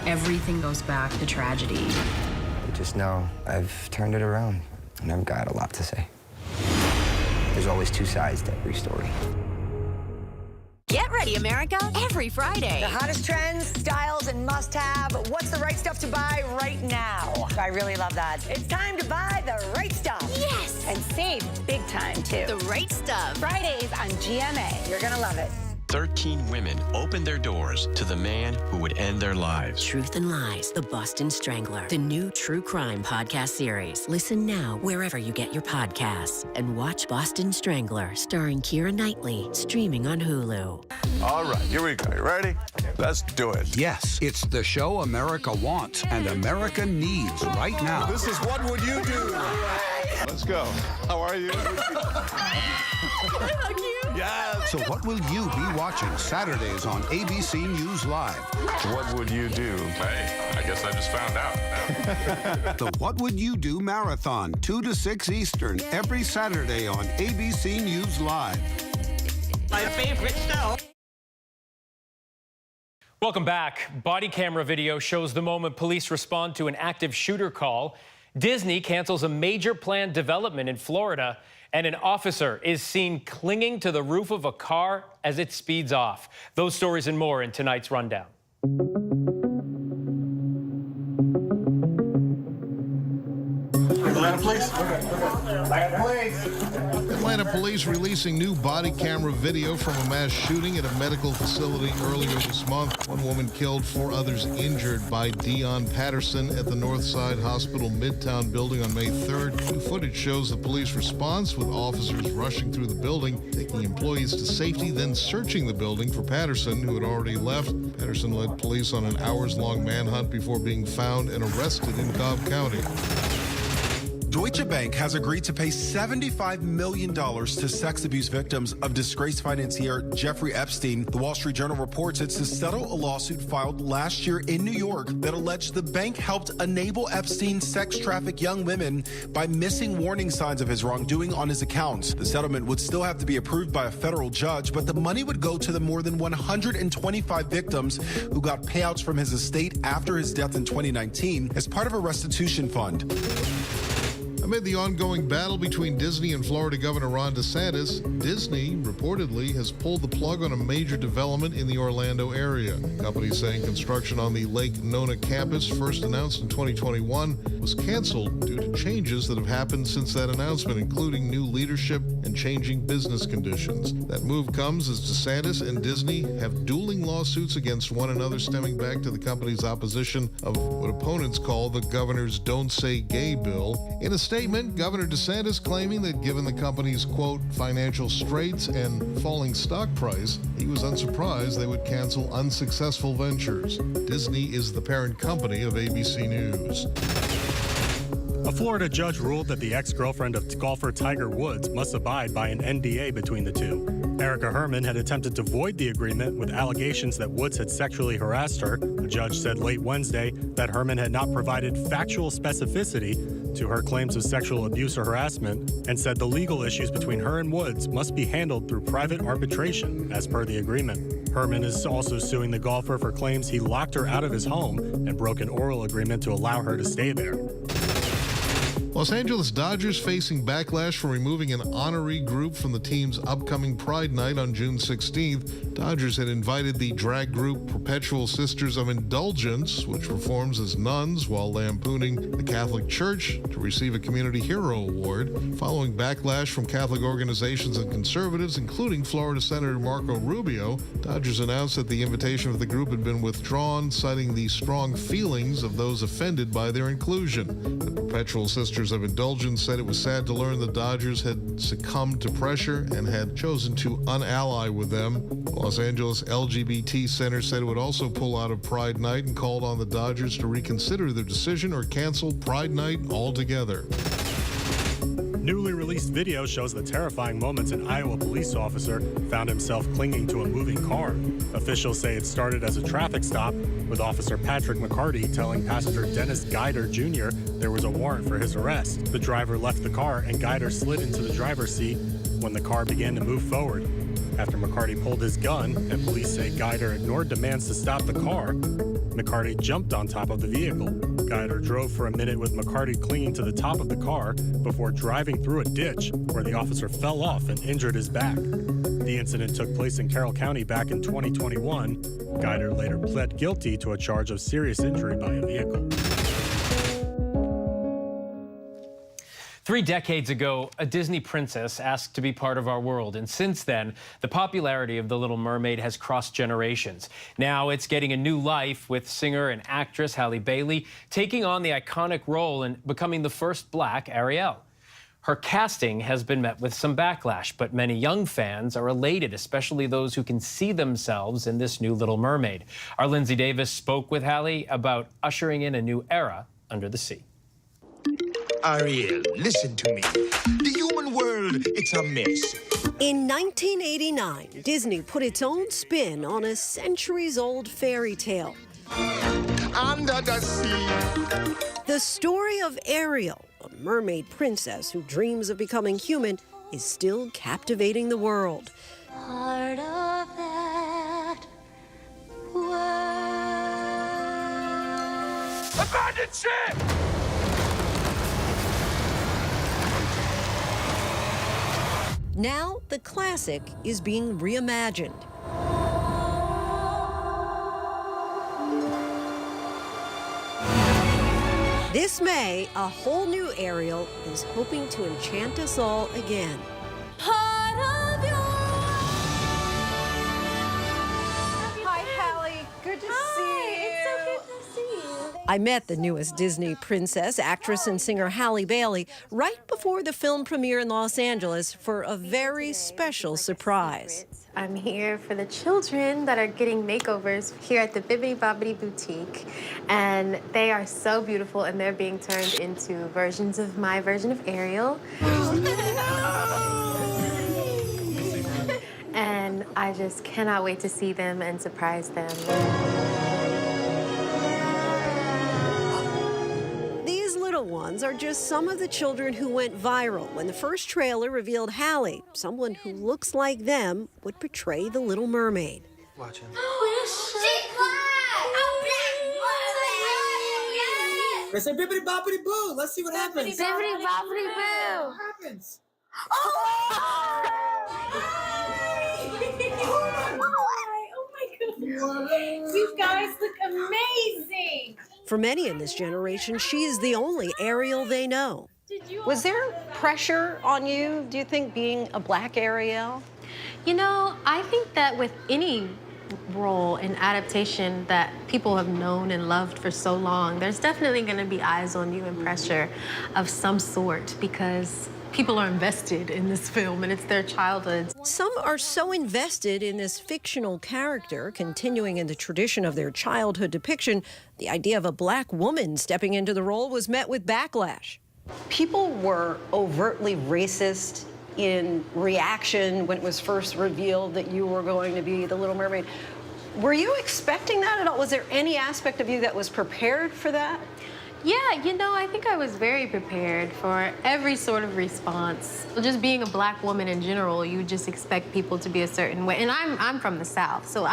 Everything goes back to tragedy. I just know I've turned it around, and I've got a lot to say. There's always two sides to every story. Get ready, America, every Friday. The hottest trends, styles, and must-have. What's the right stuff to buy right now? I really love that. It's time to buy the right stuff. Yes! And save big time, too. The right stuff. Fridays on GMA. You're gonna love it. 13 women opened their doors to the man who would end their lives. Truth and Lies, The Boston Strangler, the new true crime podcast series. Listen now wherever you get your podcasts and watch Boston Strangler starring Keira Knightley, streaming on Hulu. All right, here we go. You ready? Let's do it. Yes, it's the show America wants and America needs right now. This is What Would You Do? Let's go. How are you? How cute. Yes. So what will you be watching Saturdays on ABC News Live? What would you do? Hey, I guess I just found out. The What Would You Do Marathon, 2 to 6 Eastern, every Saturday on ABC News Live. My favorite show. Welcome back. Body camera video shows the moment police respond to an active shooter call. Disney cancels a major planned development in Florida, and an officer is seen clinging to the roof of a car as it speeds off. Those stories and more in tonight's rundown. Atlanta police. Atlanta police. Atlanta police releasing new body camera video from a mass shooting at a medical facility earlier this month. One woman killed, 4 others injured by Dion Patterson at the Northside Hospital Midtown building on May 3rd. New footage shows the police response with officers rushing through the building, taking employees to safety, then searching the building for Patterson, who had already left. Patterson led police on an hours-long manhunt before being found and arrested in Cobb County. Deutsche Bank has agreed to pay $75 million to sex abuse victims of disgraced financier Jeffrey Epstein. The Wall Street Journal reports it's to settle a lawsuit filed last year in New York that alleged the bank helped enable Epstein sex traffic young women by missing warning signs of his wrongdoing on his accounts. The settlement would still have to be approved by a federal judge, but the money would go to the more than 125 victims who got payouts from his estate after his death in 2019 as part of a restitution fund. Amid the ongoing battle between Disney and Florida Governor Ron DeSantis, Disney reportedly has pulled the plug on a major development in the Orlando area. Companies saying construction on the Lake Nona campus, first announced in 2021, was canceled due to changes that have happened since that announcement, including new leadership and changing business conditions. That move comes as DeSantis and Disney have dueling lawsuits against one another, stemming back to the company's opposition of what opponents call the governor's Don't Say Gay bill. In a statement, statement, Governor DeSantis claiming that given the company's, quote, financial straits and falling stock price, he was unsurprised they would cancel unsuccessful ventures. Disney is the parent company of ABC News. A Florida judge ruled that the ex-girlfriend of golfer Tiger Woods must abide by an NDA between the two. Erica Herman had attempted to void the agreement with allegations that Woods had sexually harassed her. The judge said late Wednesday that Herman had not provided factual specificity to her claims of sexual abuse or harassment and said the legal issues between her and Woods must be handled through private arbitration, as per the agreement. Herman is also suing the golfer for claims he locked her out of his home and broke an oral agreement to allow her to stay there. Los Angeles Dodgers facing backlash for removing an honoree group from the team's upcoming Pride Night on June 16th. Dodgers had invited the drag group Perpetual Sisters of Indulgence, which performs as nuns while lampooning the Catholic Church, to receive a Community Hero Award. Following backlash from Catholic organizations and conservatives, including Florida Senator Marco Rubio, Dodgers announced that the invitation of the group had been withdrawn, citing the strong feelings of those offended by their inclusion. The Perpetual Sisters of Indulgence said it was sad to learn the Dodgers had succumbed to pressure and had chosen to unally with them. The Los Angeles LGBT Center said it would also pull out of Pride Night and called on the Dodgers to reconsider their decision or cancel Pride Night altogether. Newly released video shows the terrifying moments an Iowa police officer found himself clinging to a moving car. Officials say it started as a traffic stop, with Officer Patrick McCarty telling passenger Dennis Geider Jr. there was a warrant for his arrest. The driver left the car and Geider slid into the driver's seat when the car began to move forward. After McCarty pulled his gun, and police say Geider ignored demands to stop the car, McCarty jumped on top of the vehicle. Geider drove for a minute with McCarty clinging to the top of the car before driving through a ditch where the officer fell off and injured his back. The incident took place in Carroll County back in 2021. Geider later pled guilty to a charge of serious injury by a vehicle. 3 decades ago, a Disney princess asked to be part of our world, and since then, the popularity of The Little Mermaid has crossed generations. Now it's getting a new life with singer and actress Halle Bailey taking on the iconic role and becoming the first Black Ariel. Her casting has been met with some backlash, but many young fans are elated, especially those who can see themselves in this new Little Mermaid. Our Lindsay Davis spoke with Halle about ushering in a new era under the sea. Ariel, listen to me. The human world, it's a mess. In 1989, Disney put its own spin on a centuries-old fairy tale. Under the sea. The story of Ariel, a mermaid princess who dreams of becoming human, is still captivating the world. Part of that world. Abandoned ship! Now, the classic is being reimagined. This May, a whole new Ariel is hoping to enchant us all again. Part of your... Hi, Halle. Good to see you. It's so good to see you. I met the newest Disney princess, actress and singer Halle Bailey, right before the film premiere in Los Angeles for a very special surprise. I'm here for the children that are getting makeovers here at the Bibbidi Bobbidi Boutique. And they are so beautiful, and they're being turned into versions of my version of Ariel. And I just cannot wait to see them and surprise them. Ones are just some of the children who went viral when the first trailer revealed Halle, someone who looks like them, would portray the Little Mermaid. Watch him. They say bibbidi bobbidi boo. Let's see what happens. Bibbidi bobbidi boo. What happens? Oh my goodness. You guys look amazing. For many in this generation, she is the only Ariel they know. Was there pressure on you, do you think, being a Black Ariel? You know, I think that with any role in adaptation that people have known and loved for so long, there's definitely going to be eyes on you and pressure of some sort because people are invested in this film and it's their childhood. Some are so invested in this fictional character, continuing in the tradition of their childhood depiction, the idea of a black woman stepping into the role was met with backlash. People were overtly racist in reaction when it was first revealed that you were going to be the Little Mermaid. Were you expecting that at all? Was there any aspect of you that was prepared for that? Yeah, you know, I think I was very prepared for every sort of response. Just being a black woman in general, you just expect people to be a certain way. And I'm from the South, so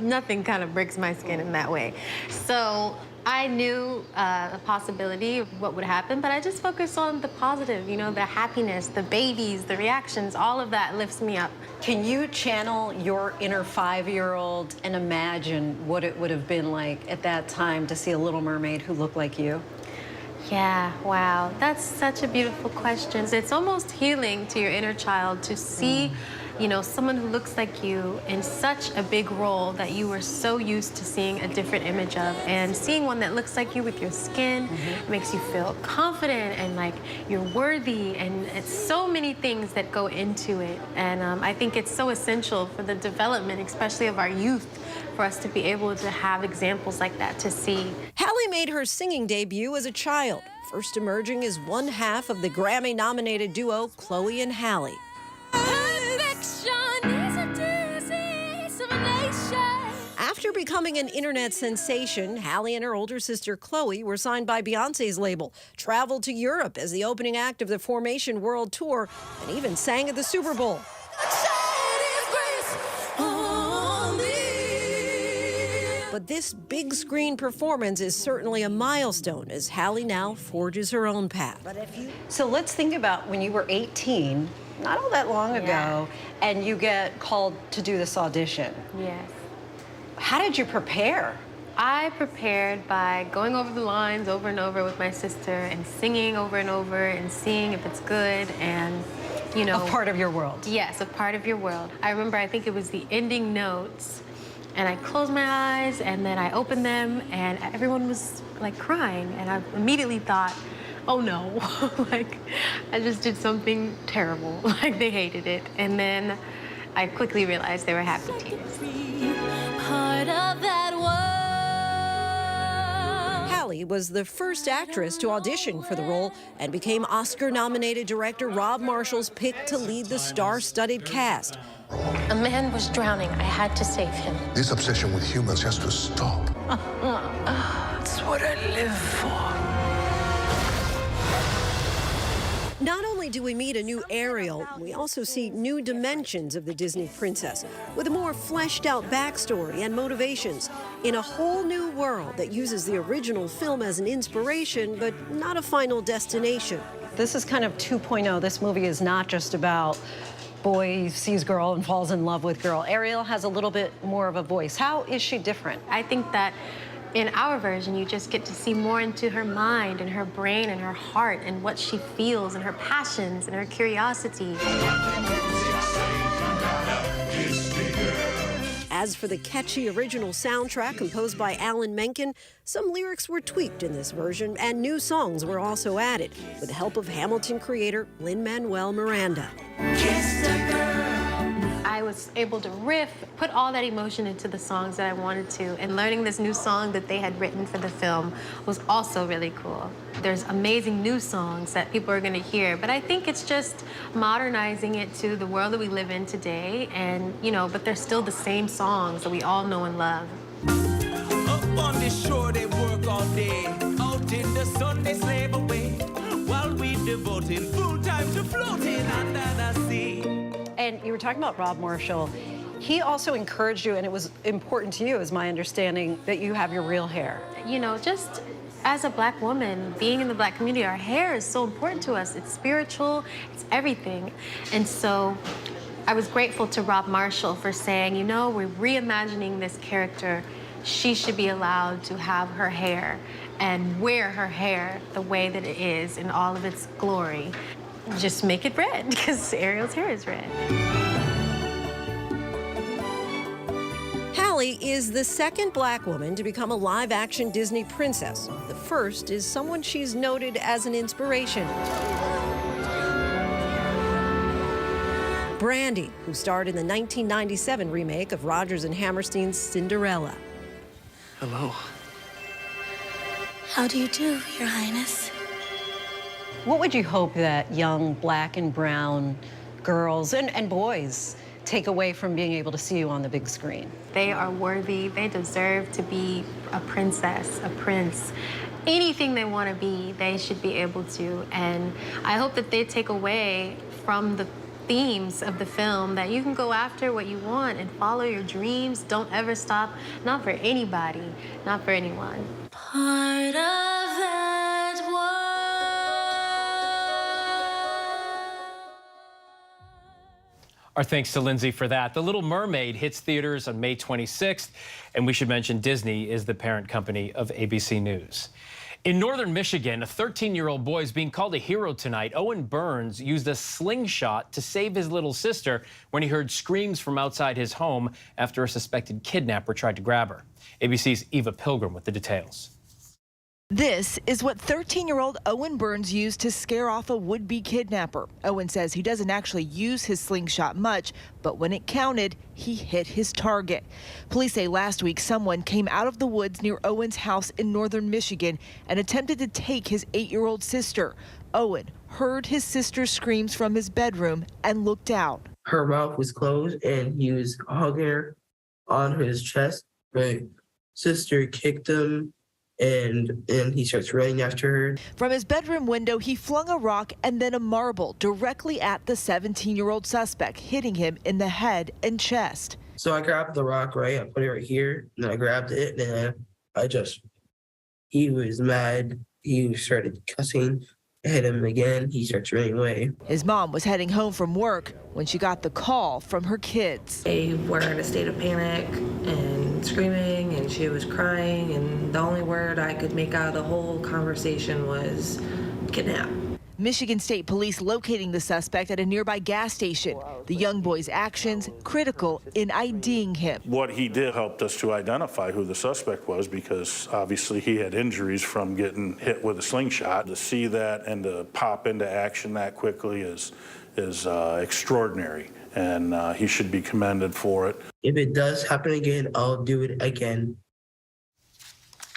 nothing kind of breaks my skin in that way. So I knew a possibility of what would happen, but I just focused on the positive, you know, the happiness, the babies, the reactions, all of that lifts me up. Can you channel your inner 5-year-old and imagine what it would have been like at that time to see a Little Mermaid who looked like you? Yeah, wow, that's such a beautiful question. It's almost healing to your inner child to see you know, someone who looks like you in such a big role that you were so used to seeing a different image of, and seeing one that looks like you with your skin makes you feel confident and like you're worthy, and it's so many things that go into it. And I think it's so essential for the development, especially of our youth, for us to be able to have examples like that to see. Halle made her singing debut as a child, first emerging as one half of the Grammy-nominated duo Chloe and Halle. After becoming an internet sensation, Halle and her older sister Chloe were signed by Beyoncé's label, traveled to Europe as the opening act of the Formation World Tour, and even sang at the Super Bowl. But this big screen performance is certainly a milestone as Halle now forges her own path. So let's think about when you were 18, not all that long ago, and you get called to do this audition. Yes. How did you prepare? I prepared by going over the lines over and over with my sister and singing over and over and seeing if it's good and, you know. A part of your world. Yes, a part of your world. I remember, I think it was the ending notes, and I closed my eyes and then I opened them and everyone was like crying, and I immediately thought, oh no, like I just did something terrible, like they hated it. And then I quickly realized they were happy tears. Part of that world. Halle was the first actress to audition for the role and became Oscar-nominated director Rob Marshall's pick to lead the star-studded cast. A man was drowning. I had to save him. This obsession with humans has to stop. That's what I live for. Not only do we meet a new Ariel, we also see new dimensions of the Disney princess, with a more fleshed out backstory and motivations, in a whole new world that uses the original film as an inspiration, but not a final destination. This is kind of 2.0. This movie is not just about boy sees girl and falls in love with girl. Ariel has a little bit more of a voice. How is she different? I think that in our version, you just get to see more into her mind and her brain and her heart and what she feels and her passions and her curiosity. As for the catchy original soundtrack composed by Alan Menken, some lyrics were tweaked in this version and new songs were also added, with the help of Hamilton creator Lin-Manuel Miranda. I was able to riff, put all that emotion into the songs that I wanted to, and learning this new song that they had written for the film was also really cool. There's amazing new songs that people are going to hear, but I think it's just modernizing it to the world that we live in today, and, you know, but they're still the same songs that we all know and love. Up on the shore they work all day, out in the sun they slave away, while we devoted full time to floating under the sea. And you were talking about Rob Marshall. He also encouraged you, and it was important to you, is my understanding, that you have your real hair. You know, just as a black woman, being in the black community, our hair is so important to us. It's spiritual, it's everything. And so I was grateful to Rob Marshall for saying, you know, we're reimagining this character. She should be allowed to have her hair and wear her hair the way that it is in all of its glory. Just make it red, because Ariel's hair is red. Halle is the second black woman to become a live-action Disney princess. The first is someone she's noted as an inspiration. Brandy, who starred in the 1997 remake of Rodgers and Hammerstein's Cinderella. Hello. How do you do, Your Highness? What would you hope that young black and brown girls and boys take away from being able to see you on the big screen? They are worthy. They deserve to be a princess, a prince. Anything they want to be, they should be able to. And I hope that they take away from the themes of the film that you can go after what you want and follow your dreams. Don't ever stop, not for anybody, not for anyone. Part of that Our thanks to Lindsay for that. The Little Mermaid hits theaters on May 26th, and we should mention Disney is the parent company of ABC News. In northern Michigan, a 13-year-old boy is being called a hero tonight. Owen Burns used a slingshot to save his little sister when he heard screams from outside his home after a suspected kidnapper tried to grab her. ABC's Eva Pilgrim with the details. This is what 13-year-old Owen Burns used to scare off a would-be kidnapper. Owen says he doesn't actually use his slingshot much, but when it counted, he hit his target. Police say last week someone came out of the woods near Owen's house in northern Michigan and attempted to take his 8-year-old sister. Owen heard his sister's screams from his bedroom and looked out. Her mouth was closed and he was hugging her on his chest. My sister kicked him and he starts running after her. From his bedroom window, he flung a rock and then a marble directly at the 17-year-old suspect, hitting him in the head and chest. So I grabbed the rock, right? I put it right here, and then I grabbed it, and then he was mad. He started cussing. I hit him again. He starts running away. His mom was heading home from work when she got the call from her kids. They were in a state of panic and screaming, and she was crying, and the only word I could make out of the whole conversation was kidnap. Michigan State Police locating the suspect at a nearby gas station. The young boy's actions critical in IDing him. What he did helped us to identify who the suspect was, because obviously he had injuries from getting hit with a slingshot. To see that and to pop into action that quickly is extraordinary, and he should be commended for it. If it does happen again, I'll do it again.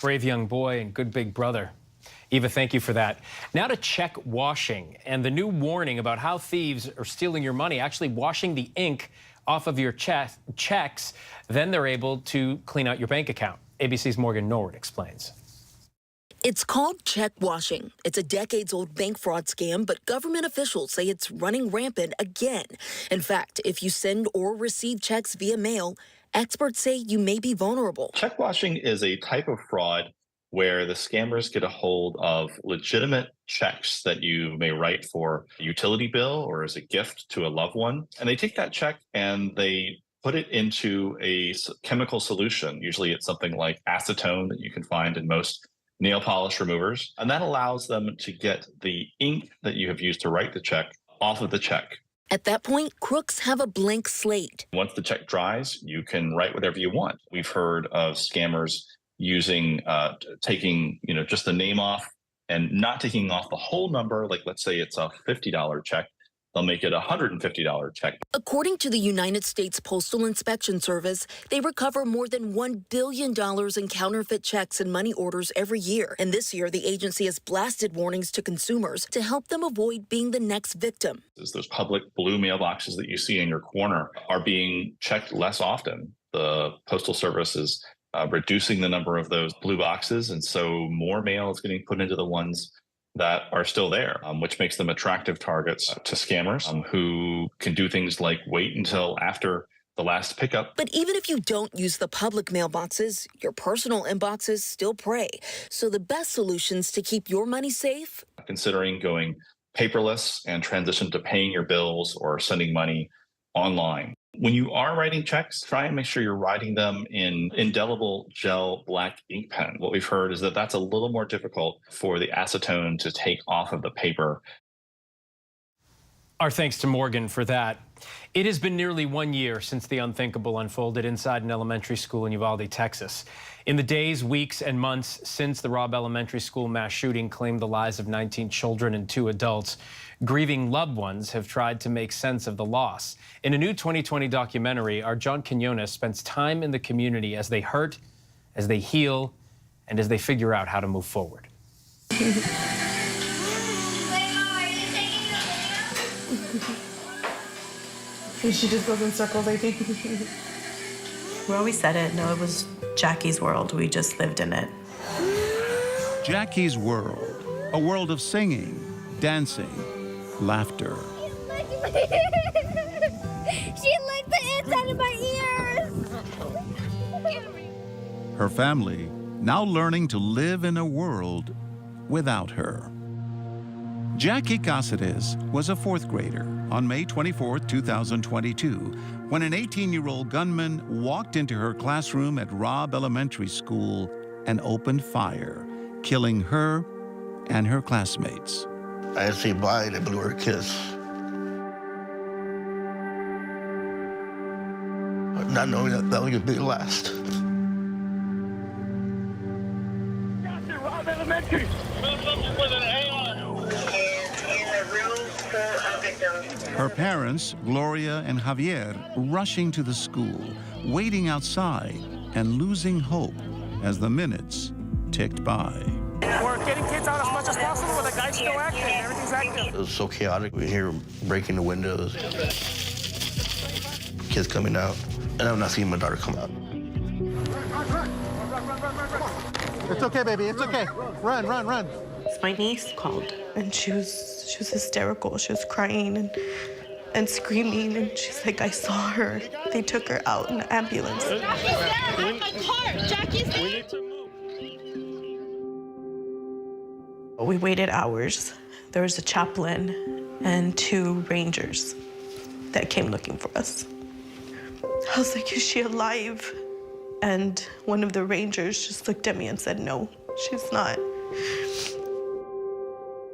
Brave young boy and good big brother. Eva, thank you for that. Now to check washing and the new warning about how thieves are stealing your money, actually washing the ink off of your checks. Then they're able to clean out your bank account. ABC's Morgan Norwood explains. It's called check washing. It's a decades-old bank fraud scam, but government officials say it's running rampant again. In fact, if you send or receive checks via mail, experts say you may be vulnerable. Check washing is a type of fraud where the scammers get a hold of legitimate checks that you may write for a utility bill or as a gift to a loved one. And they take that check and they put it into a chemical solution. Usually it's something like acetone that you can find in most nail polish removers. And that allows them to get the ink that you have used to write the check off of the check. At that point, crooks have a blank slate. Once the check dries, you can write whatever you want. We've heard of scammers using taking just the name off and not taking off the whole number. Like, let's say it's a $50 check, they'll make it a $150 check. According to the United States Postal Inspection Service, they recover more than $1 billion in counterfeit checks and money orders every year. And this year, the agency has blasted warnings to consumers to help them avoid being the next victim. Those public blue mailboxes that you see in your corner are being checked less often. The Postal Service is reducing the number of those blue boxes, and so more mail is getting put into the ones that are still there, which makes them attractive targets to scammers who can do things like wait until after the last pickup. But even if you don't use the public mailboxes, your personal inboxes still prey. So the best solutions to keep your money safe? Considering going paperless and transition to paying your bills or sending money online. When you are writing checks, try and make sure you're writing them in indelible gel black ink pen. What we've heard is that that's a little more difficult for the acetone to take off of the paper. Our thanks to Morgan for that. It has been nearly 1 year since the unthinkable unfolded inside an elementary school in Uvalde, Texas. In the days, weeks, and months since the Robb Elementary School mass shooting claimed the lives of 19 children and 2 adults, grieving loved ones have tried to make sense of the loss. In a new 2020 documentary, our John Quinones spends time in the community as they hurt, as they heal, and as they figure out how to move forward. She just goes in circles, I think. We always said it. No, it was Jackie's world. We just lived in it. Jackie's world. A world of singing, dancing, laughter. She licked the inside of my ears. Her family now learning to live in a world without her. Jackie Cáceres was a 4th grader on May 24, 2022, when an 18-year-old gunman walked into her classroom at Robb Elementary School and opened fire, killing her and her classmates. I had to say bye and I blew her a kiss. Not knowing that was going to be the last. Robb Elementary. Her parents, Gloria and Javier, rushing to the school, waiting outside and losing hope as the minutes ticked by. We're getting kids out as much as possible, but the guy's still active. Everything's active. It was so chaotic. We hear breaking the windows, kids coming out, and I'm not seeing my daughter come out. It's okay, baby. It's okay. Run, run, run. My niece called, and she was hysterical. She was crying and screaming, and she's like, I saw her. They took her out in an ambulance. Jackie's there! My car! Jackie's there! We waited hours. There was a chaplain and 2 rangers that came looking for us. I was like, is she alive? And one of the rangers just looked at me and said, no, she's not.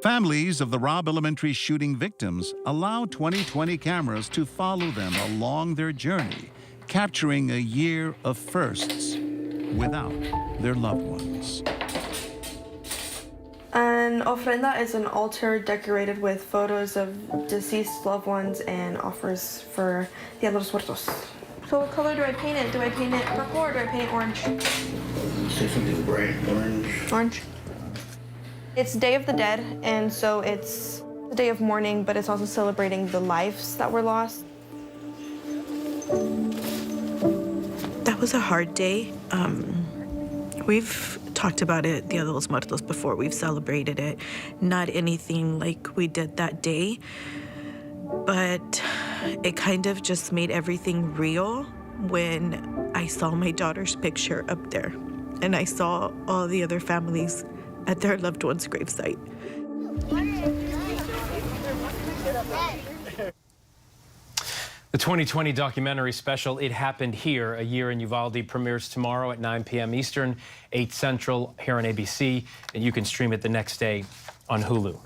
Families of the Robb Elementary shooting victims allow 2020 cameras to follow them along their journey, capturing a year of firsts without their loved ones. An ofrenda is an altar decorated with photos of deceased loved ones and offers for Dia de los Muertos. So what color do I paint it? Do I paint it purple or do I paint it orange? Say something bright, orange. Orange. It's Day of the Dead, and so it's a day of mourning, but it's also celebrating the lives that were lost. That was a hard day. We've talked about it, Dia de los Muertos, before. We've celebrated it. Not anything like we did that day, but it kind of just made everything real when I saw my daughter's picture up there, and I saw all the other families at their loved one's gravesite. The 2020 documentary special, It Happened Here, A Year in Uvalde, premieres tomorrow at 9 p.m. Eastern, 8 Central, here on ABC, and you can stream it the next day on Hulu.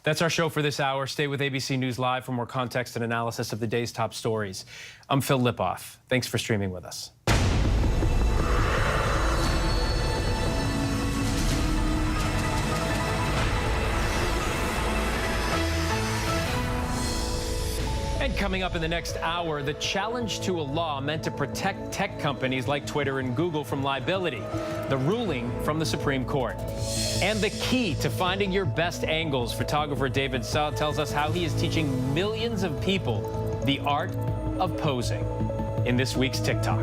That's our show for this hour. Stay with ABC News Live for more context and analysis of the day's top stories. I'm Phil Lipoff. Thanks for streaming with us. And coming up in the next hour, the challenge to a law meant to protect tech companies like Twitter and Google from liability, the ruling from the Supreme Court, and the key to finding your best angles. Photographer David Suh tells us how he is teaching millions of people the art of posing in this week's TikTok.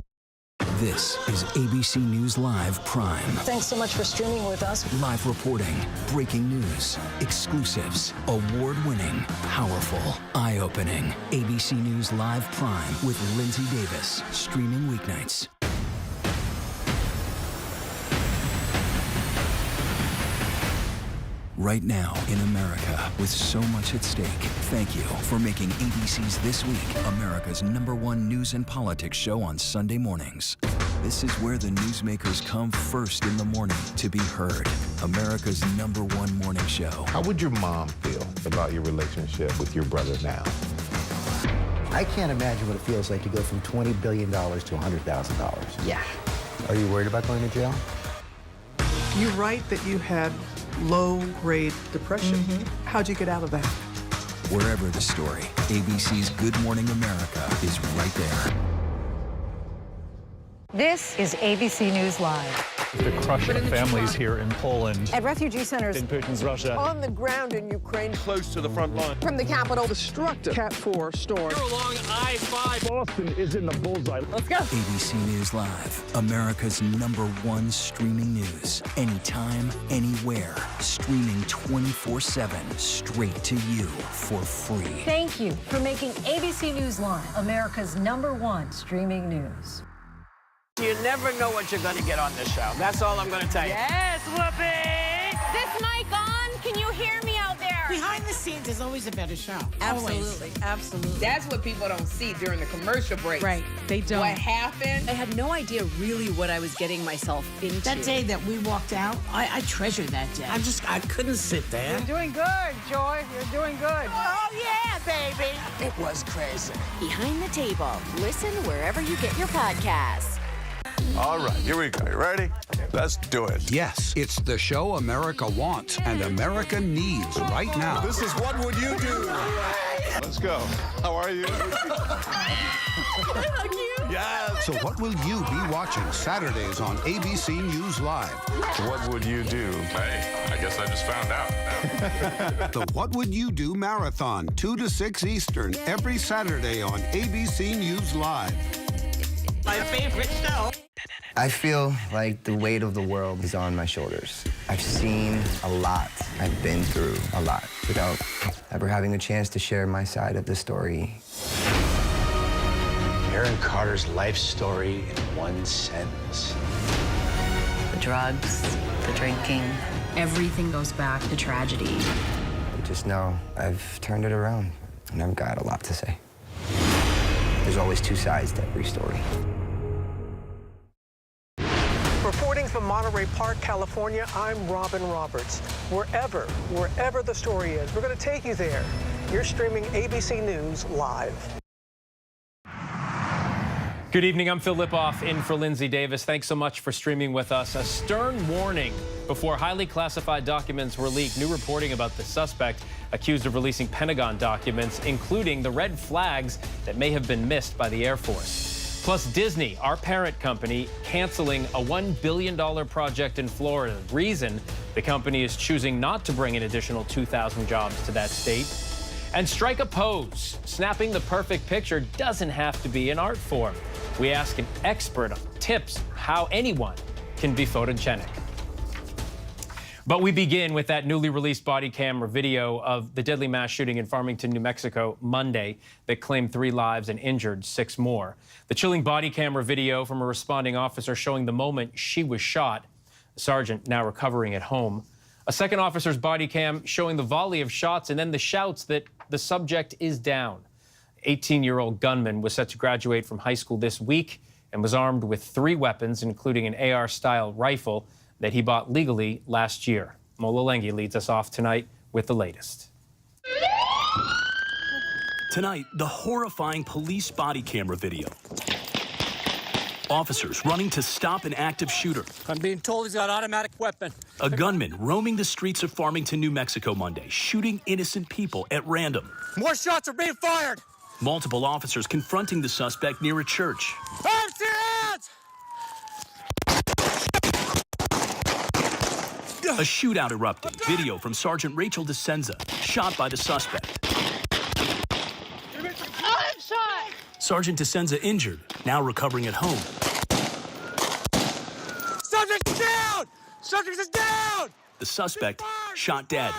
This is ABC News Live Prime. Thanks so much for streaming with us. Live reporting, breaking news, exclusives, award-winning, powerful, eye-opening. ABC News Live Prime with Lindsay Davis, streaming weeknights. Right now in America, with so much at stake, thank you for making ABC's This Week America's #1 news and politics show on Sunday mornings. This is where the newsmakers come first in the morning to be heard. America's #1 morning show. How would your mom feel about your relationship with your brother now? I can't imagine what it feels like to go from $20 billion to $100,000. Yeah. Are you worried about going to jail? You write that you had low-grade depression. How'd you get out of that? Wherever the story, ABC's Good Morning America is right there. This is ABC News Live. The crush of families here in Poland. At refugee centers. In Putin's Russia. On the ground in Ukraine. Close to the front line. From the capital. Destructive Cat 4 storm. You're along I-5. Boston is in the bullseye. Let's go. ABC News Live, America's #1 streaming news. Anytime, anywhere. Streaming 24/7, straight to you for free. Thank you for making ABC News Live America's #1 streaming news. You never know what you're going to get on this show. That's all I'm going to tell you. Yes, Whoopi! Is this mic on? Can you hear me out there? Behind the scenes is always a better show. Absolutely, absolutely. That's what people don't see during the commercial breaks. Right, they don't. What happened? I had no idea really what I was getting myself into. That day that we walked out, I treasured that day. I couldn't sit there. You're doing good, Joy. You're doing good. Oh, yeah, baby. It was crazy. Behind the Table. Listen wherever you get your podcasts. All right, here we go. You ready? Let's do it. Yes, it's the show America wants and America needs right now. This is What Would You Do? Let's go. How are you? Yeah. So what will you be watching Saturdays on ABC News Live? What would you do? Hey, I guess I just found out. The What Would You Do Marathon, 2 to 6 Eastern, every Saturday on ABC News Live. My favorite show. I feel like the weight of the world is on my shoulders. I've seen a lot. I've been through a lot without ever having a chance to share my side of the story. Aaron Carter's life story in one sentence. The drugs, the drinking, everything goes back to tragedy. I just know I've turned it around, and I've got a lot to say. There's always two sides to every story. Reporting from Monterey Park, California, I'm Robin Roberts. Wherever the story is, we're going to take you there. You're streaming ABC News Live. Good evening, I'm Phil Lipoff in for Lindsay Davis. Thanks so much for streaming with us. A stern warning before highly classified documents were leaked. New reporting about the suspect accused of releasing Pentagon documents, including the red flags that may have been missed by the Air Force. Plus, Disney, our parent company, canceling a $1 billion project in Florida. The reason the company is choosing not to bring an additional 2,000 jobs to that state. And strike a pose. Snapping the perfect picture doesn't have to be an art form. We ask an expert on tips how anyone can be photogenic. But we begin with that newly released body camera video of the deadly mass shooting in Farmington, New Mexico, Monday, that claimed 3 lives and injured 6 more. The chilling body camera video from a responding officer showing the moment she was shot. The sergeant now recovering at home. A second officer's body cam showing the volley of shots and then the shouts that the subject is down. 18-year-old gunman was set to graduate from high school this week and was armed with 3 weapons, including an AR-style rifle that he bought legally last year. Mola Lengi leads us off tonight with the latest. Tonight, the horrifying police body camera video. Officers running to stop an active shooter. I'm being told he's got an automatic weapon. A gunman roaming the streets of Farmington, New Mexico Monday, shooting innocent people at random. More shots are being fired. Multiple officers confronting the suspect near a church. Arms to your hands! A shootout erupting. Video from Sergeant Rachel DeSenza, shot by the suspect. I'm shot! Sergeant DeSenza injured, now recovering at home. Subject is down! Subject is down! The suspect shot dead.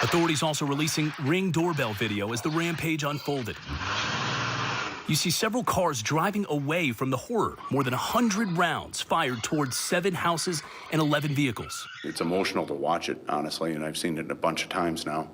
Authorities also releasing Ring doorbell video as the rampage unfolded. You see several cars driving away from the horror. More than 100 rounds fired towards 7 houses and 11 vehicles. It's emotional to watch it, honestly, and I've seen it a bunch of times now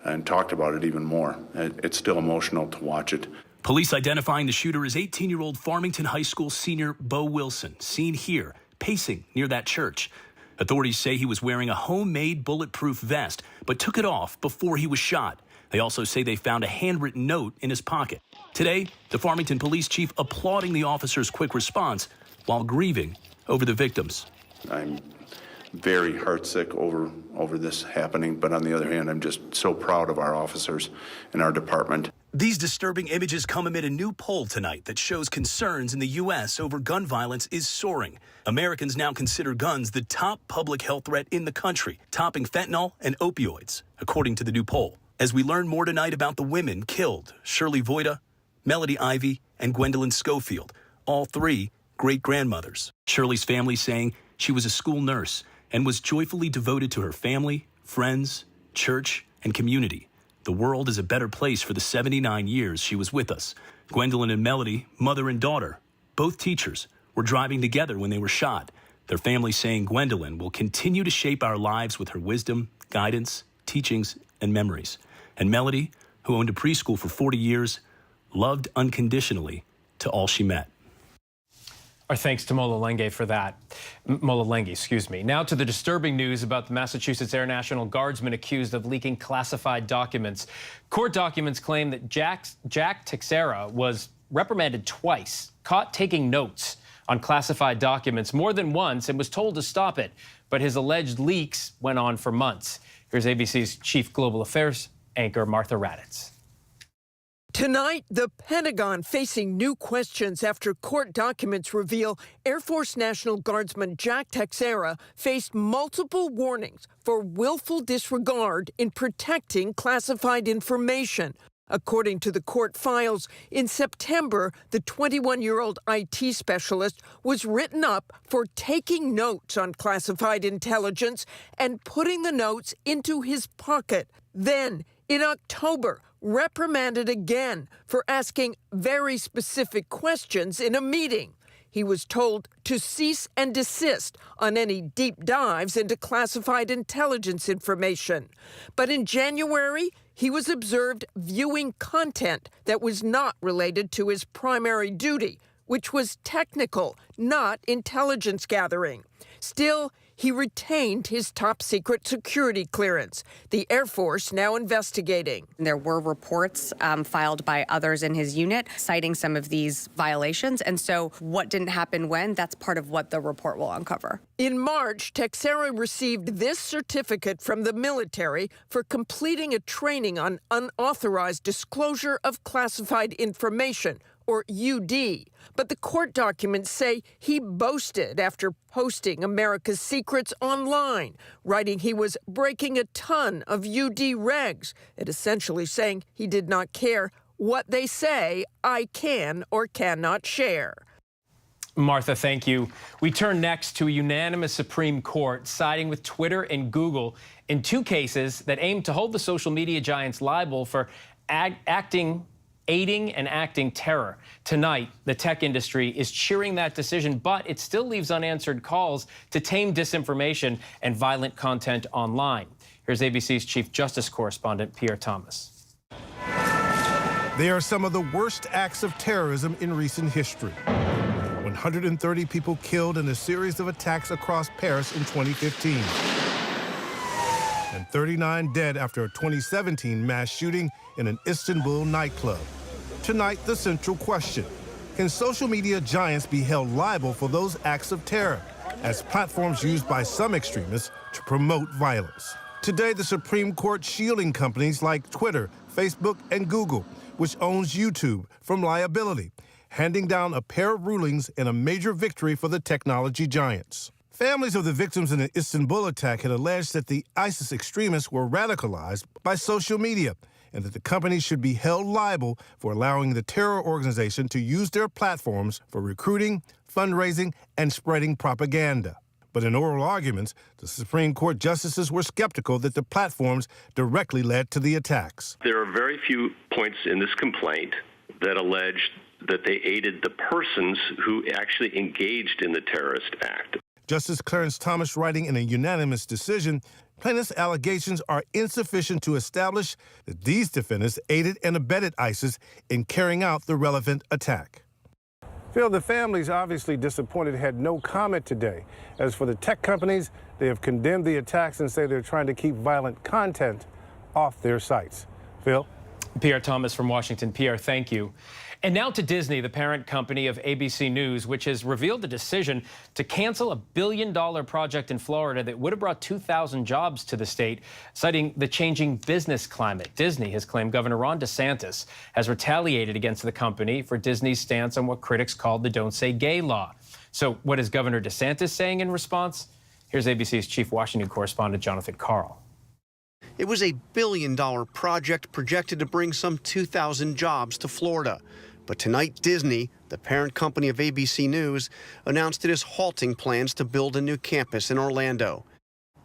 and talked about it even more. It's still emotional to watch it. Police identifying the shooter as 18-year-old Farmington High School senior Bo Wilson, seen here, pacing near that church. Authorities say he was wearing a homemade bulletproof vest, but took it off before he was shot. They also say they found a handwritten note in his pocket. Today, the Farmington police chief applauding the officer's quick response while grieving over the victims. I'm very heartsick over this happening, but on the other hand, I'm just so proud of our officers and our department. These disturbing images come amid a new poll tonight that shows concerns in the U.S. over gun violence is soaring. Americans now consider guns the top public health threat in the country, topping fentanyl and opioids, according to the new poll. As we learn more tonight about the women killed, Shirley Voida, Melody Ivy, and Gwendolyn Schofield, all three great-grandmothers. Shirley's family saying she was a school nurse and was joyfully devoted to her family, friends, church, and community. The world is a better place for the 79 years she was with us. Gwendolyn and Melody, mother and daughter, both teachers, were driving together when they were shot. Their family saying Gwendolyn will continue to shape our lives with her wisdom, guidance, teachings, and memories. And Melody, who owned a preschool for 40 years, loved unconditionally to all she met. Our thanks to Mola Lenge for that. Mola Lenge, excuse me. Now to the disturbing news about the Massachusetts Air National Guardsman accused of leaking classified documents. Court documents claim that Jack Teixeira was reprimanded twice, caught taking notes on classified documents more than once, and was told to stop it. But his alleged leaks went on for months. Here's ABC's chief global affairs anchor, Martha Raddatz. Tonight, the Pentagon facing new questions after court documents reveal Air Force National Guardsman Jack Teixeira faced multiple warnings for willful disregard in protecting classified information. According to the court files, in September, the 21-year-old IT specialist was written up for taking notes on classified intelligence and putting the notes into his pocket. Then, in October, reprimanded again for asking very specific questions in a meeting. He was told to cease and desist on any deep dives into classified intelligence information. But in January, he was observed viewing content that was not related to his primary duty, which was technical, not intelligence gathering. Still, he retained his top-secret security clearance. The Air Force now investigating. There were reports filed by others in his unit citing some of these violations. And so what didn't happen when, that's part of what the report will uncover. In March, Teixeira received this certificate from the military for completing a training on unauthorized disclosure of classified information, or UD. But the court documents say he boasted after posting America's secrets online, writing he was breaking a ton of UD regs, and essentially saying he did not care what they say I can or cannot share. Martha, thank you. We turn next to a unanimous Supreme Court siding with Twitter and Google in two cases that aim to hold the social media giants liable for aiding and acting terror. Tonight, the tech industry is cheering that decision, but it still leaves unanswered calls to tame disinformation and violent content online. Here's ABC's Chief Justice correspondent, Pierre Thomas. They are some of the worst acts of terrorism in recent history. 130 people killed in a series of attacks across Paris in 2015. And 39 dead after a 2017 mass shooting in an Istanbul nightclub. Tonight, the central question: can social media giants be held liable for those acts of terror as platforms used by some extremists to promote violence? Today, the Supreme Court shielding companies like Twitter, Facebook, and Google, which owns YouTube, from liability, handing down a pair of rulings in a major victory for the technology giants. Families of the victims in the Istanbul attack had alleged that the ISIS extremists were radicalized by social media and that the companies should be held liable for allowing the terror organization to use their platforms for recruiting, fundraising, and spreading propaganda. But in oral arguments, the Supreme Court justices were skeptical that the platforms directly led to the attacks. There are very few points in this complaint that allege that they aided the persons who actually engaged in the terrorist act. Justice Clarence Thomas writing in a unanimous decision, plaintiffs' allegations are insufficient to establish that these defendants aided and abetted ISIS in carrying out the relevant attack. Phil, the families obviously disappointed had no comment today. As for the tech companies, they have condemned the attacks and say they're trying to keep violent content off their sites. Phil? Pierre Thomas from Washington. Pierre, thank you. And now to Disney, the parent company of ABC News, which has revealed a decision to cancel a $1 billion project in Florida that would have brought 2,000 jobs to the state, citing the changing business climate. Disney has claimed Governor Ron DeSantis has retaliated against the company for Disney's stance on what critics called the Don't Say Gay law. So what is Governor DeSantis saying in response? Here's ABC's chief Washington correspondent, Jonathan Karl. It was a $1 billion project projected to bring some 2,000 jobs to Florida. But tonight, Disney, the parent company of ABC News, announced it is halting plans to build a new campus in Orlando.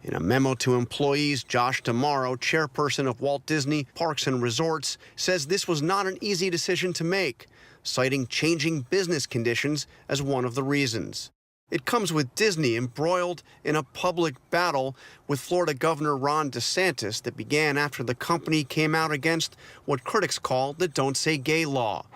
In a memo to employees, Josh D'Amaro, chairperson of Walt Disney Parks and Resorts, says this was not an easy decision to make, citing changing business conditions as one of the reasons. It comes with Disney embroiled in a public battle with Florida Governor Ron DeSantis that began after the company came out against what critics call the Don't Say Gay law,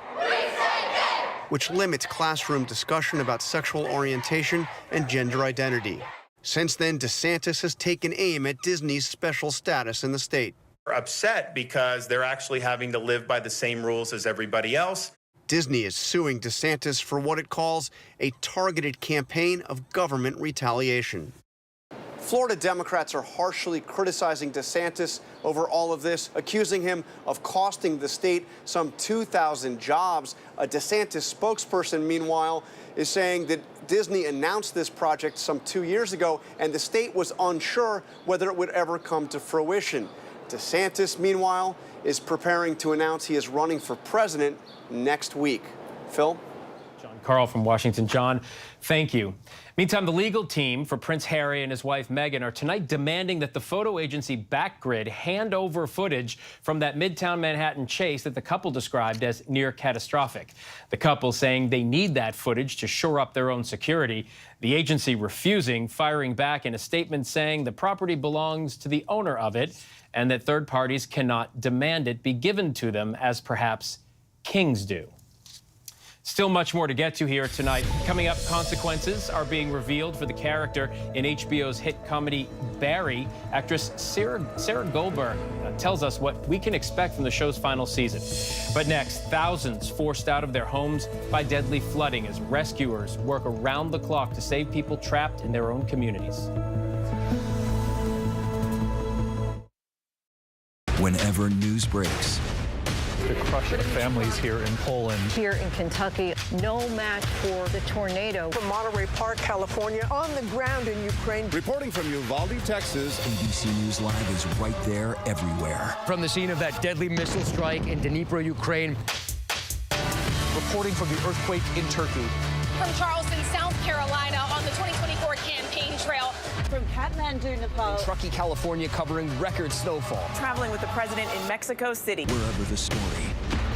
which limits classroom discussion about sexual orientation and gender identity. Since then, DeSantis has taken aim at Disney's special status in the state. We're upset because they're actually having to live by the same rules as everybody else. Disney is suing DeSantis for what it calls a targeted campaign of government retaliation. Florida Democrats are harshly criticizing DeSantis over all of this, accusing him of costing the state some 2,000 jobs. A DeSantis spokesperson, meanwhile, is saying that Disney announced this project some 2 years ago, and the state was unsure whether it would ever come to fruition. DeSantis, meanwhile, is preparing to announce he is running for president next week. Phil? John Karl from Washington. John, thank you. Meantime, the legal team for Prince Harry and his wife Meghan are tonight demanding that the photo agency Backgrid hand over footage from that Midtown Manhattan chase that the couple described as near catastrophic. The couple saying they need that footage to shore up their own security. The agency refusing, firing back in a statement saying the property belongs to the owner of it and that third parties cannot demand it be given to them as perhaps kings do. Still much more to get to here tonight. Coming up, consequences are being revealed for the character in HBO's hit comedy Barry. Actress Sarah Goldberg tells us what we can expect from the show's final season. But next, thousands forced out of their homes by deadly flooding as rescuers work around the clock to save people trapped in their own communities. Whenever news breaks, the crush of families here in Poland. Here in Kentucky, no match for the tornado. From Monterey Park, California, on the ground in Ukraine. Reporting from Uvalde, Texas. ABC News Live is right there everywhere. From the scene of that deadly missile strike in Dnipro, Ukraine. Reporting from the earthquake in Turkey. From Charleston, South Carolina, on the 2024 campaign trail. From Kathmandu, Nepal. Truckee, California, covering record snowfall. Traveling with the president in Mexico City. Wherever the story.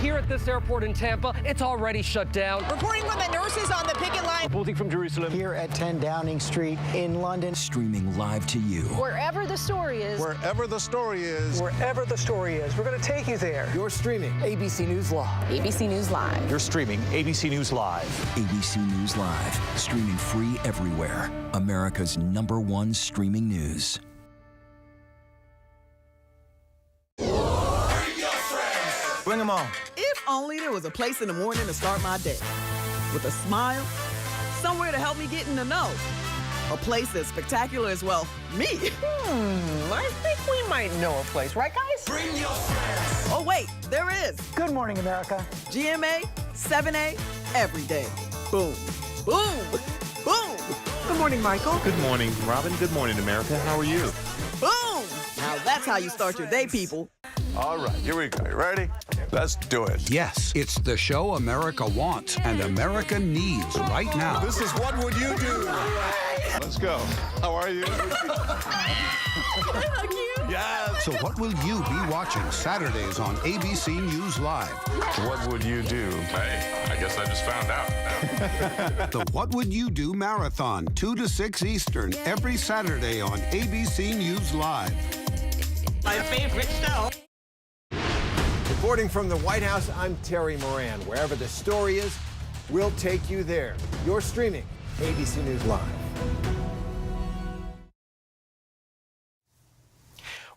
Here at this airport in Tampa, it's already shut down. Reporting from the nurses on the picket line. Reporting from Jerusalem. Here at 10 Downing Street in London. Streaming live to you. Wherever the story is. Wherever the story is. Wherever the story is. We're going to take you there. You're streaming ABC News Live. ABC News Live. You're streaming ABC News Live. ABC News Live. Streaming free everywhere. America's #1 streaming news. Bring them on. If only there was a place in the morning to start my day. With a smile, somewhere to help me get in the know. A place as spectacular as, well, me. I think we might know a place, right, guys? Bring your friends. Oh, wait, there is. Good morning, America. GMA, 7A, every day. Boom, boom, boom. Good morning, Michael. Good morning, Robin. Good morning, America. How are you? Boom. Now that's how you start your day, people. All right, here we go. You ready? Let's do it. Yes, it's the show America wants and America needs right now. This is What Would You Do? Let's go. How are you? How cute. Yes. So what will you be watching Saturdays on ABC News Live? What would you do? Hey, I guess I just found out. The What Would You Do Marathon, 2 to 6 Eastern, every Saturday on ABC News Live. My favorite show. Reporting from the White House, I'm Terry Moran. Wherever the story is, we'll take you there. You're streaming ABC News Live.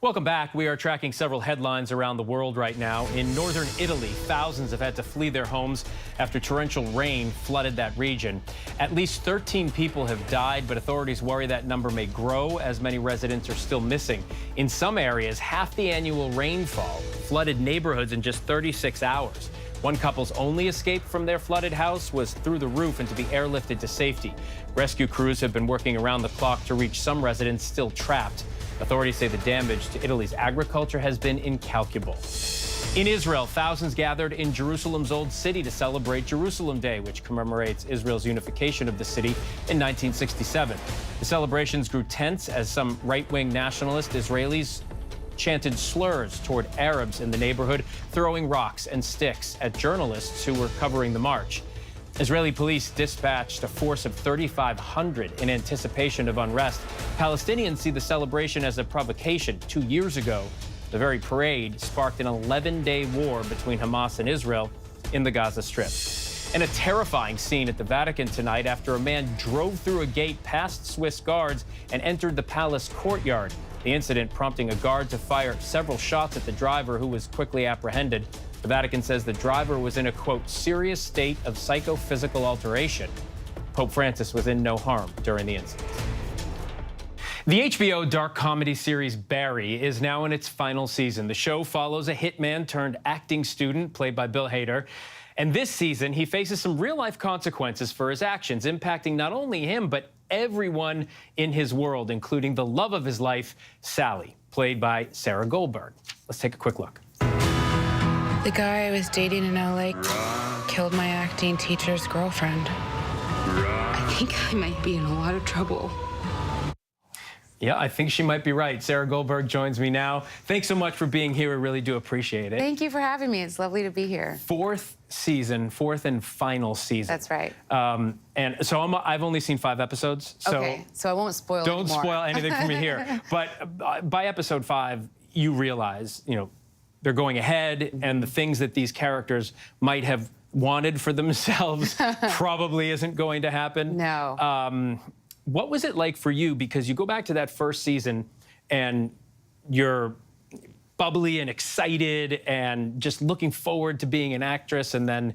Welcome back. We are tracking several headlines around the world right now. In northern Italy, thousands have had to flee their homes after torrential rain flooded that region. At least 13 people have died, but authorities worry that number may grow as many residents are still missing. In some areas, half the annual rainfall flooded neighborhoods in just 36 hours. One couple's only escape from their flooded house was through the roof and to be airlifted to safety. Rescue crews have been working around the clock to reach some residents still trapped. Authorities say the damage to Italy's agriculture has been incalculable. In Israel, thousands gathered in Jerusalem's Old City to celebrate Jerusalem Day, which commemorates Israel's unification of the city in 1967. The celebrations grew tense as some right-wing nationalist Israelis chanted slurs toward Arabs in the neighborhood, throwing rocks and sticks at journalists who were covering the march. Israeli police dispatched a force of 3,500 in anticipation of unrest. Palestinians see the celebration as a provocation. 2 years ago, the very parade sparked an 11-day war between Hamas and Israel in the Gaza Strip. And a terrifying scene at the Vatican tonight after a man drove through a gate past Swiss guards and entered the palace courtyard. The incident prompting a guard to fire several shots at the driver, who was quickly apprehended. The Vatican says the driver was in a, quote, serious state of psychophysical alteration. Pope Francis was in no harm during the incident. The HBO dark comedy series Barry is now in its final season. The show follows a hitman turned acting student played by Bill Hader. And this season, he faces some real-life consequences for his actions, impacting not only him, but everyone in his world, including the love of his life, Sally, played by Sarah Goldberg. Let's take a quick look. The guy I was dating in LA killed my acting teacher's girlfriend. I think I might be in a lot of trouble. Yeah, I think she might be right. Sarah Goldberg joins me now. Thanks so much for being here. We really do appreciate it. Thank you for having me. It's lovely to be here. Fourth season, fourth and final season. That's right. And so I've only seen 5 episodes. So okay, so I won't spoil Don't anymore. spoil anything for me here. But by episode 5, you realize, they're going ahead, and the things that these characters might have wanted for themselves probably isn't going to happen. No. What was it like for you? Because you go back to that first season, and you're bubbly and excited and just looking forward to being an actress, and then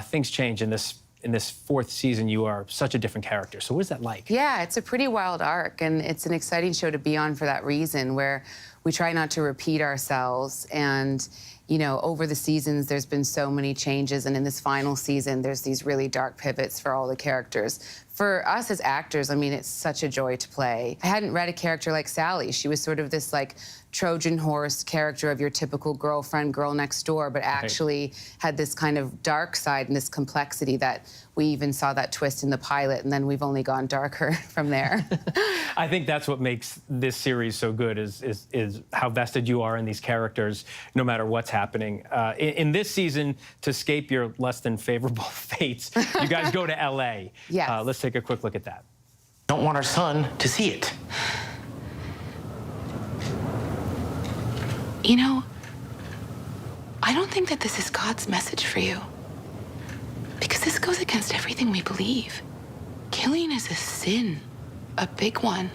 things change in this fourth season. You are such a different character. So what is that like? Yeah, it's a pretty wild arc, and it's an exciting show to be on for that reason, where we try not to repeat ourselves. And, over the seasons, there's been so many changes. And in this final season, there's these really dark pivots for all the characters. For us as actors, I mean, it's such a joy to play. I hadn't read a character like Sally. She was sort of this, Trojan horse character of your typical girlfriend, girl next door, but actually had this kind of dark side and this complexity that we even saw that twist in the pilot, and then we've only gone darker from there. I think that's what makes this series so good is how vested you are in these characters, no matter what's happening. In this season, to escape your less than favorable fates, you guys go to L.A. Yes. Let's take a quick look at that. Don't want our son to see it. I don't think that this is God's message for you. Because this goes against everything we believe. Killing is a sin, a big one.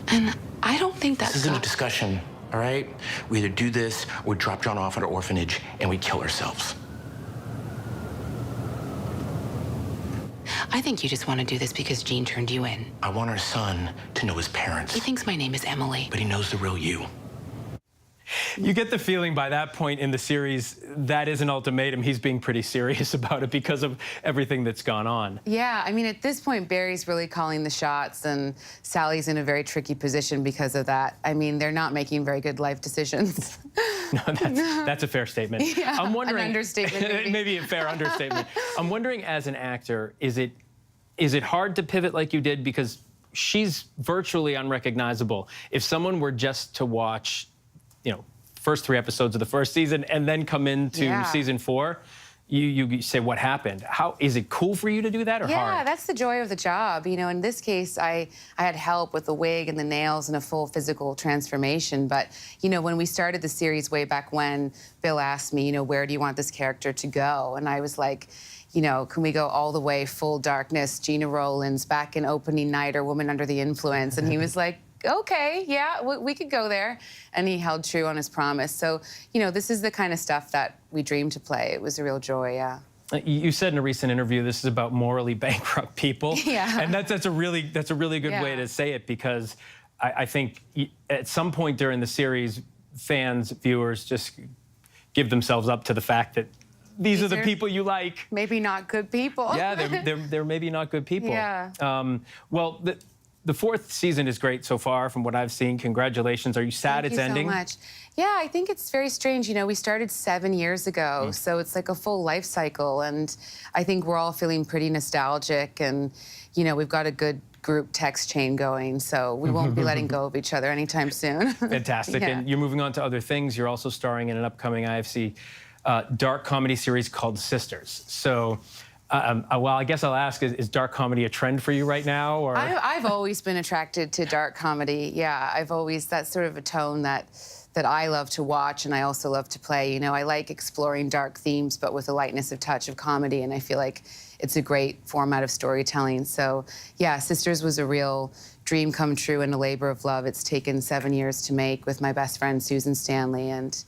And I don't think that's This isn't a discussion, all right? We either do this or drop John off at an orphanage and we kill ourselves. I think you just want to do this because Gene turned you in. I want our son to know his parents. He thinks my name is Emily. But he knows the real you. You get the feeling by that point in the series that is an ultimatum. He's being pretty serious about it because of everything that's gone on. Yeah, I mean, at this point, Barry's really calling the shots, and Sally's in a very tricky position because of that. I mean, they're not making very good life decisions. No, that's a fair statement. Yeah, I'm wondering, an understatement. Maybe a fair understatement. I'm wondering, as an actor, is it hard to pivot like you did? Because she's virtually unrecognizable. If someone were just to watch, you know, first 3 episodes of the first season and then come into season 4, you say, what happened? How is it cool for you to do that, or hard? Yeah, that's the joy of the job. You know, in this case, I had help with the wig and the nails and a full physical transformation. But, you know, when we started the series way back when, Bill asked me, you know, where do you want this character to go? And I was like, you know, can we go all the way full darkness, Gina Rowlands, back in opening night or Woman Under the Influence? And he was like, okay, yeah, we could go there. And he held true on his promise. So, you know, this is the kind of stuff that we dreamed to play. It was a real joy, yeah. You said in a recent interview this is about morally bankrupt people. Yeah. And that's a really good way to say it, because I think at some point during the series, fans, viewers just give themselves up to the fact that these are the people you like. Maybe not good people. Yeah, they're maybe not good people. Yeah. Well, the 4th season is great so far from what I've seen. Congratulations. Are you sad it's ending? Thank you so much. Yeah, I think it's very strange. You know, we started 7 years ago, so it's like a full life cycle. And I think we're all feeling pretty nostalgic. And, you know, we've got a good group text chain going, so we won't be letting go of each other anytime soon. Fantastic. And you're moving on to other things. You're also starring in an upcoming IFC dark comedy series called Sisters. So, well, I guess I'll ask, is dark comedy a trend for you right now? Or I've always been attracted to dark comedy. Yeah, that's sort of a tone that I love to watch, and I also love to play. You know, I like exploring dark themes, but with a lightness of touch of comedy, and I feel like it's a great format of storytelling. So, yeah, Sisters was a real dream come true and a labor of love. It's taken 7 years to make with my best friend, Susan Stanley, and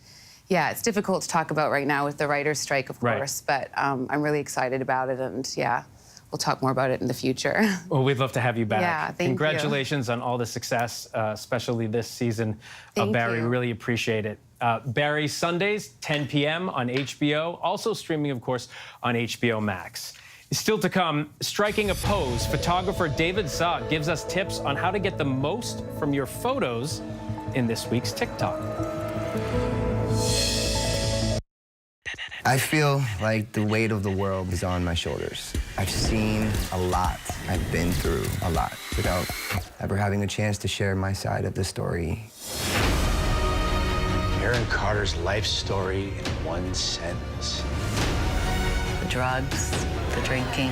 yeah, it's difficult to talk about right now with the writer's strike, of course, but I'm really excited about it, and yeah, we'll talk more about it in the future. Well, we'd love to have you back. Yeah, thank you. Congratulations on all the success, especially this season of Barry. We really appreciate it. Barry, Sundays, 10 p.m. on HBO, also streaming, of course, on HBO Max. Still to come, striking a pose, photographer David Saw gives us tips on how to get the most from your photos in this week's TikTok. I feel like the weight of the world is on my shoulders. I've seen a lot. I've been through a lot without ever having a chance to share my side of the story. Aaron Carter's life story in one sentence. The drugs, the drinking,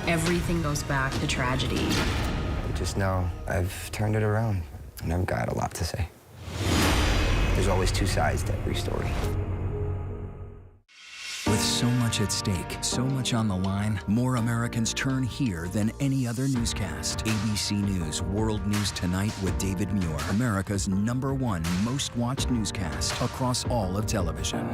everything goes back to tragedy. I just know I've turned it around, and I've got a lot to say. There's always 2 sides to every story. With so much at stake, so much on the line, more Americans turn here than any other newscast. ABC News World News Tonight with David Muir, America's #1 most watched newscast across all of television.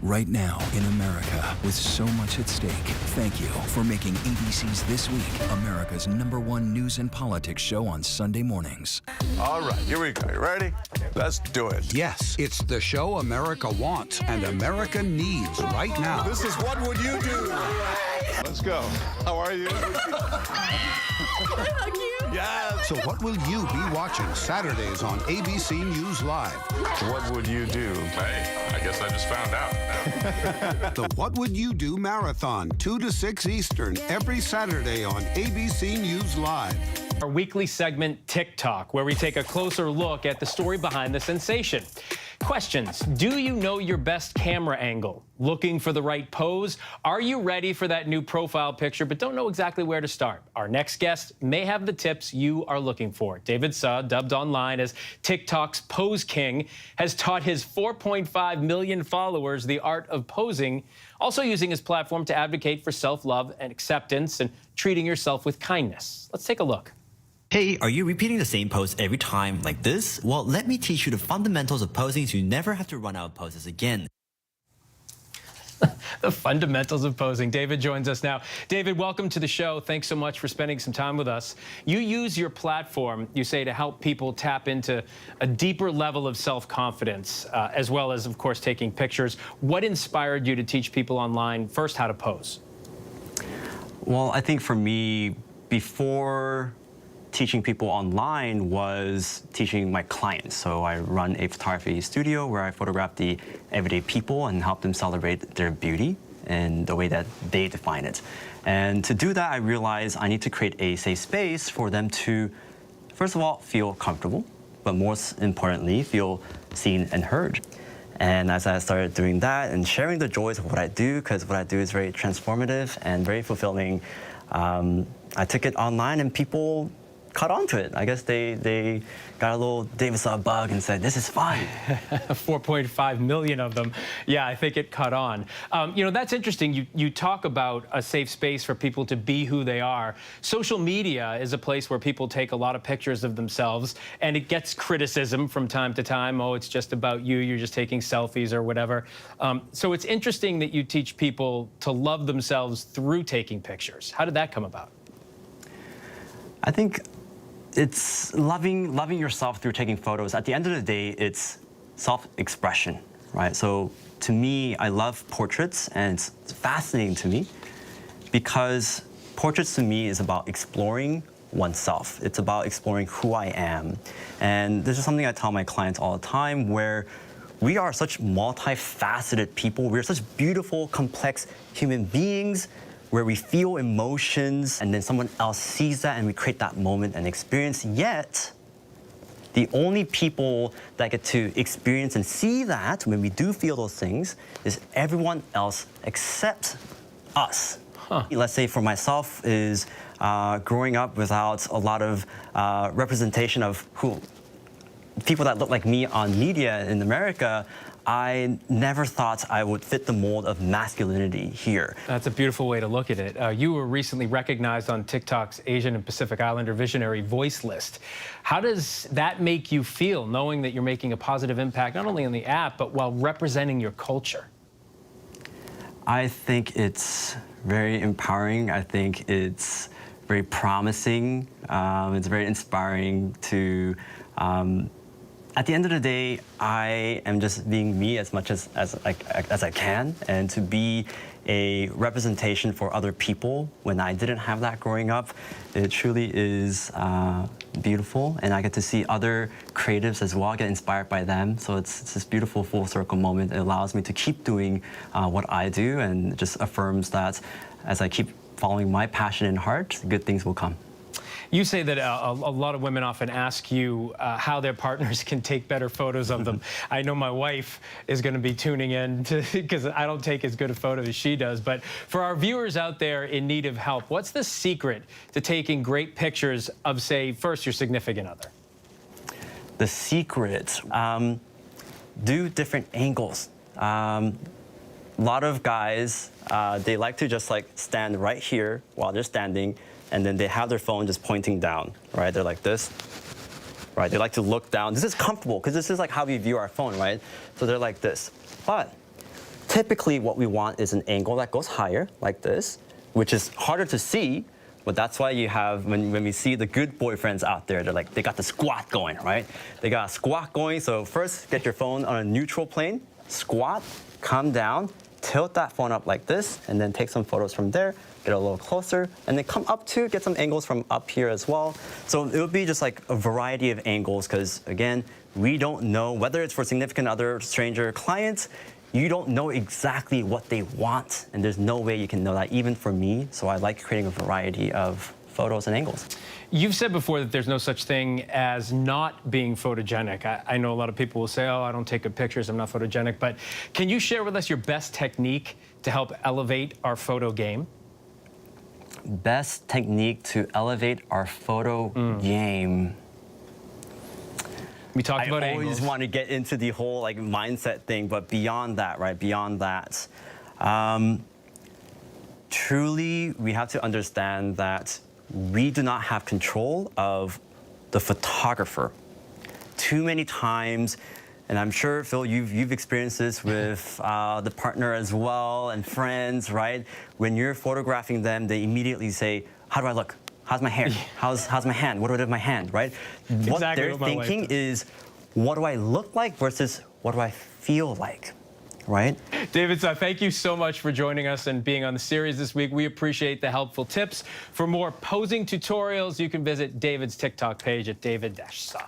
Right now in America, with so much at stake, thank you for making ABC's This Week America's #1 news and politics show on Sunday mornings. All right, here we go. You ready? Let's do it. Yes, it's the show America wants and America needs right now. This is What Would You Do? Let's go. How are you? Yeah. So what will you be watching Saturdays on ABC News Live? What would you do? Hey, I guess I just found out. The What Would You Do Marathon, 2 to 6 Eastern, every Saturday on ABC News Live. Our weekly segment, TikTok, where we take a closer look at the story behind the sensation. Questions. Do you know your best camera angle? Looking for the right pose? Are you ready for that new profile picture but don't know exactly where to start? Our next guest may have the tips you are looking for. David Saw, dubbed online as TikTok's Pose King, has taught his 4.5 million followers the art of posing, also using his platform to advocate for self-love and acceptance and treating yourself with kindness. Let's take a look. Hey, are you repeating the same pose every time like this? Well, let me teach you the fundamentals of posing so you never have to run out of poses again. The fundamentals of posing. David joins us now. David, welcome to the show. Thanks so much for spending some time with us. You use your platform, you say, to help people tap into a deeper level of self-confidence, as well as, of course, taking pictures. What inspired you to teach people online, first, how to pose? Well, I think for me, before teaching people online was teaching my clients. So I run a photography studio where I photograph the everyday people and help them celebrate their beauty. in the way that they define it. And to do that, I realized I need to create a safe space for them to, first of all, feel comfortable, but most importantly, feel seen and heard. And as I started doing that and sharing the joys of what I do, because what I do is very transformative and very fulfilling, I took it online and people caught on to it. I guess they got a little David saw a bug and said, this is fun. 4.5 million of them. Yeah, I think it caught on. You know, that's interesting. You talk about a safe space for people to be who they are. Social media is a place where people take a lot of pictures of themselves, and it gets criticism from time to time. Oh, it's just about you. You're just taking selfies or whatever. So it's interesting that you teach people to love themselves through taking pictures. How did that come about? I think it's loving yourself through taking photos. At the end of the day, it's self-expression, right? So to me, I love portraits, and it's fascinating to me because portraits to me is about exploring oneself. It's about exploring who I am. And this is something I tell my clients all the time, where we are such multifaceted people. We're such beautiful, complex human beings, where we feel emotions and then someone else sees that and we create that moment and experience. Yet, the only people that get to experience and see that when we do feel those things is everyone else except us. Let's say for myself is growing up without a lot of representation of people that look like me on media in America. I never thought I would fit the mold of masculinity here. That's a beautiful way to look at it. You were recently recognized on TikTok's Asian and Pacific Islander Visionary Voice list. How does that make you feel, knowing that you're making a positive impact, not only on the app, but while representing your culture? I think it's very empowering. I think it's very promising. It's very inspiring to at the end of the day, I am just being me as much as I can, and to be a representation for other people when I didn't have that growing up, it truly is beautiful, and I get to see other creatives as well, get inspired by them. So it's this beautiful full circle moment. It allows me to keep doing what I do, and just affirms that as I keep following my passion and heart, good things will come. You say that a lot of women often ask you how their partners can take better photos of them. I know my wife is going to be tuning in because I don't take as good a photo as she does. But for our viewers out there in need of help, what's the secret to taking great pictures of, say, first your significant other? The secret, do different angles. A lot of guys, they like to just like stand right here while they're standing, and then they have their phone just pointing down, right? They're like this, right? They like to look down. This is comfortable because this is like how we view our phone, right? So they're like this. But typically what we want is an angle that goes higher, like this, which is harder to see, but that's why you have, when we see the good boyfriends out there, they're like, they got the squat going, right? They got a squat going. So first, get your phone on a neutral plane, squat, come down, tilt that phone up like this, and then take some photos from there, get a little closer, and then come up to get some angles from up here as well. So it would be just like a variety of angles, because again, we don't know, whether it's for significant other, stranger, clients, you don't know exactly what they want, and there's no way you can know that, even for me. So I like creating a variety of photos and angles. You've said before that there's no such thing as not being photogenic. I know a lot of people will say, oh, I don't take good pictures, I'm not photogenic. But can you share with us your best technique to help elevate our photo game? Best technique to elevate our photo game. We talked about angles. I always want to get into the whole like mindset thing, but beyond that, right? Beyond that, truly, we have to understand that we do not have control of the photographer. Too many times, and I'm sure, Phil, you've experienced this with the partner as well and friends, right? When you're photographing them, they immediately say, how do I look? How's my hair? How's my hand? What do I do with my hand, right? What they're thinking is, what do I look like versus what do I feel like, right? David, thank you so much for joining us and being on the series this week. We appreciate the helpful tips. For more posing tutorials, you can visit David's TikTok page at David-Saw.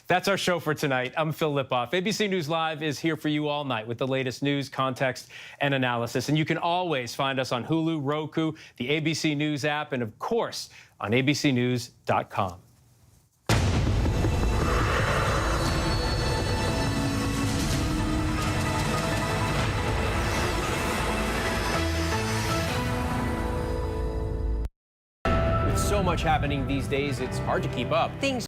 That's our show for tonight. I'm Phil Lipoff. ABC News Live is here for you all night with the latest news, context, and analysis. And you can always find us on Hulu, Roku, the ABC News app, and of course, on abcnews.com. With so much happening these days, it's hard to keep up. Things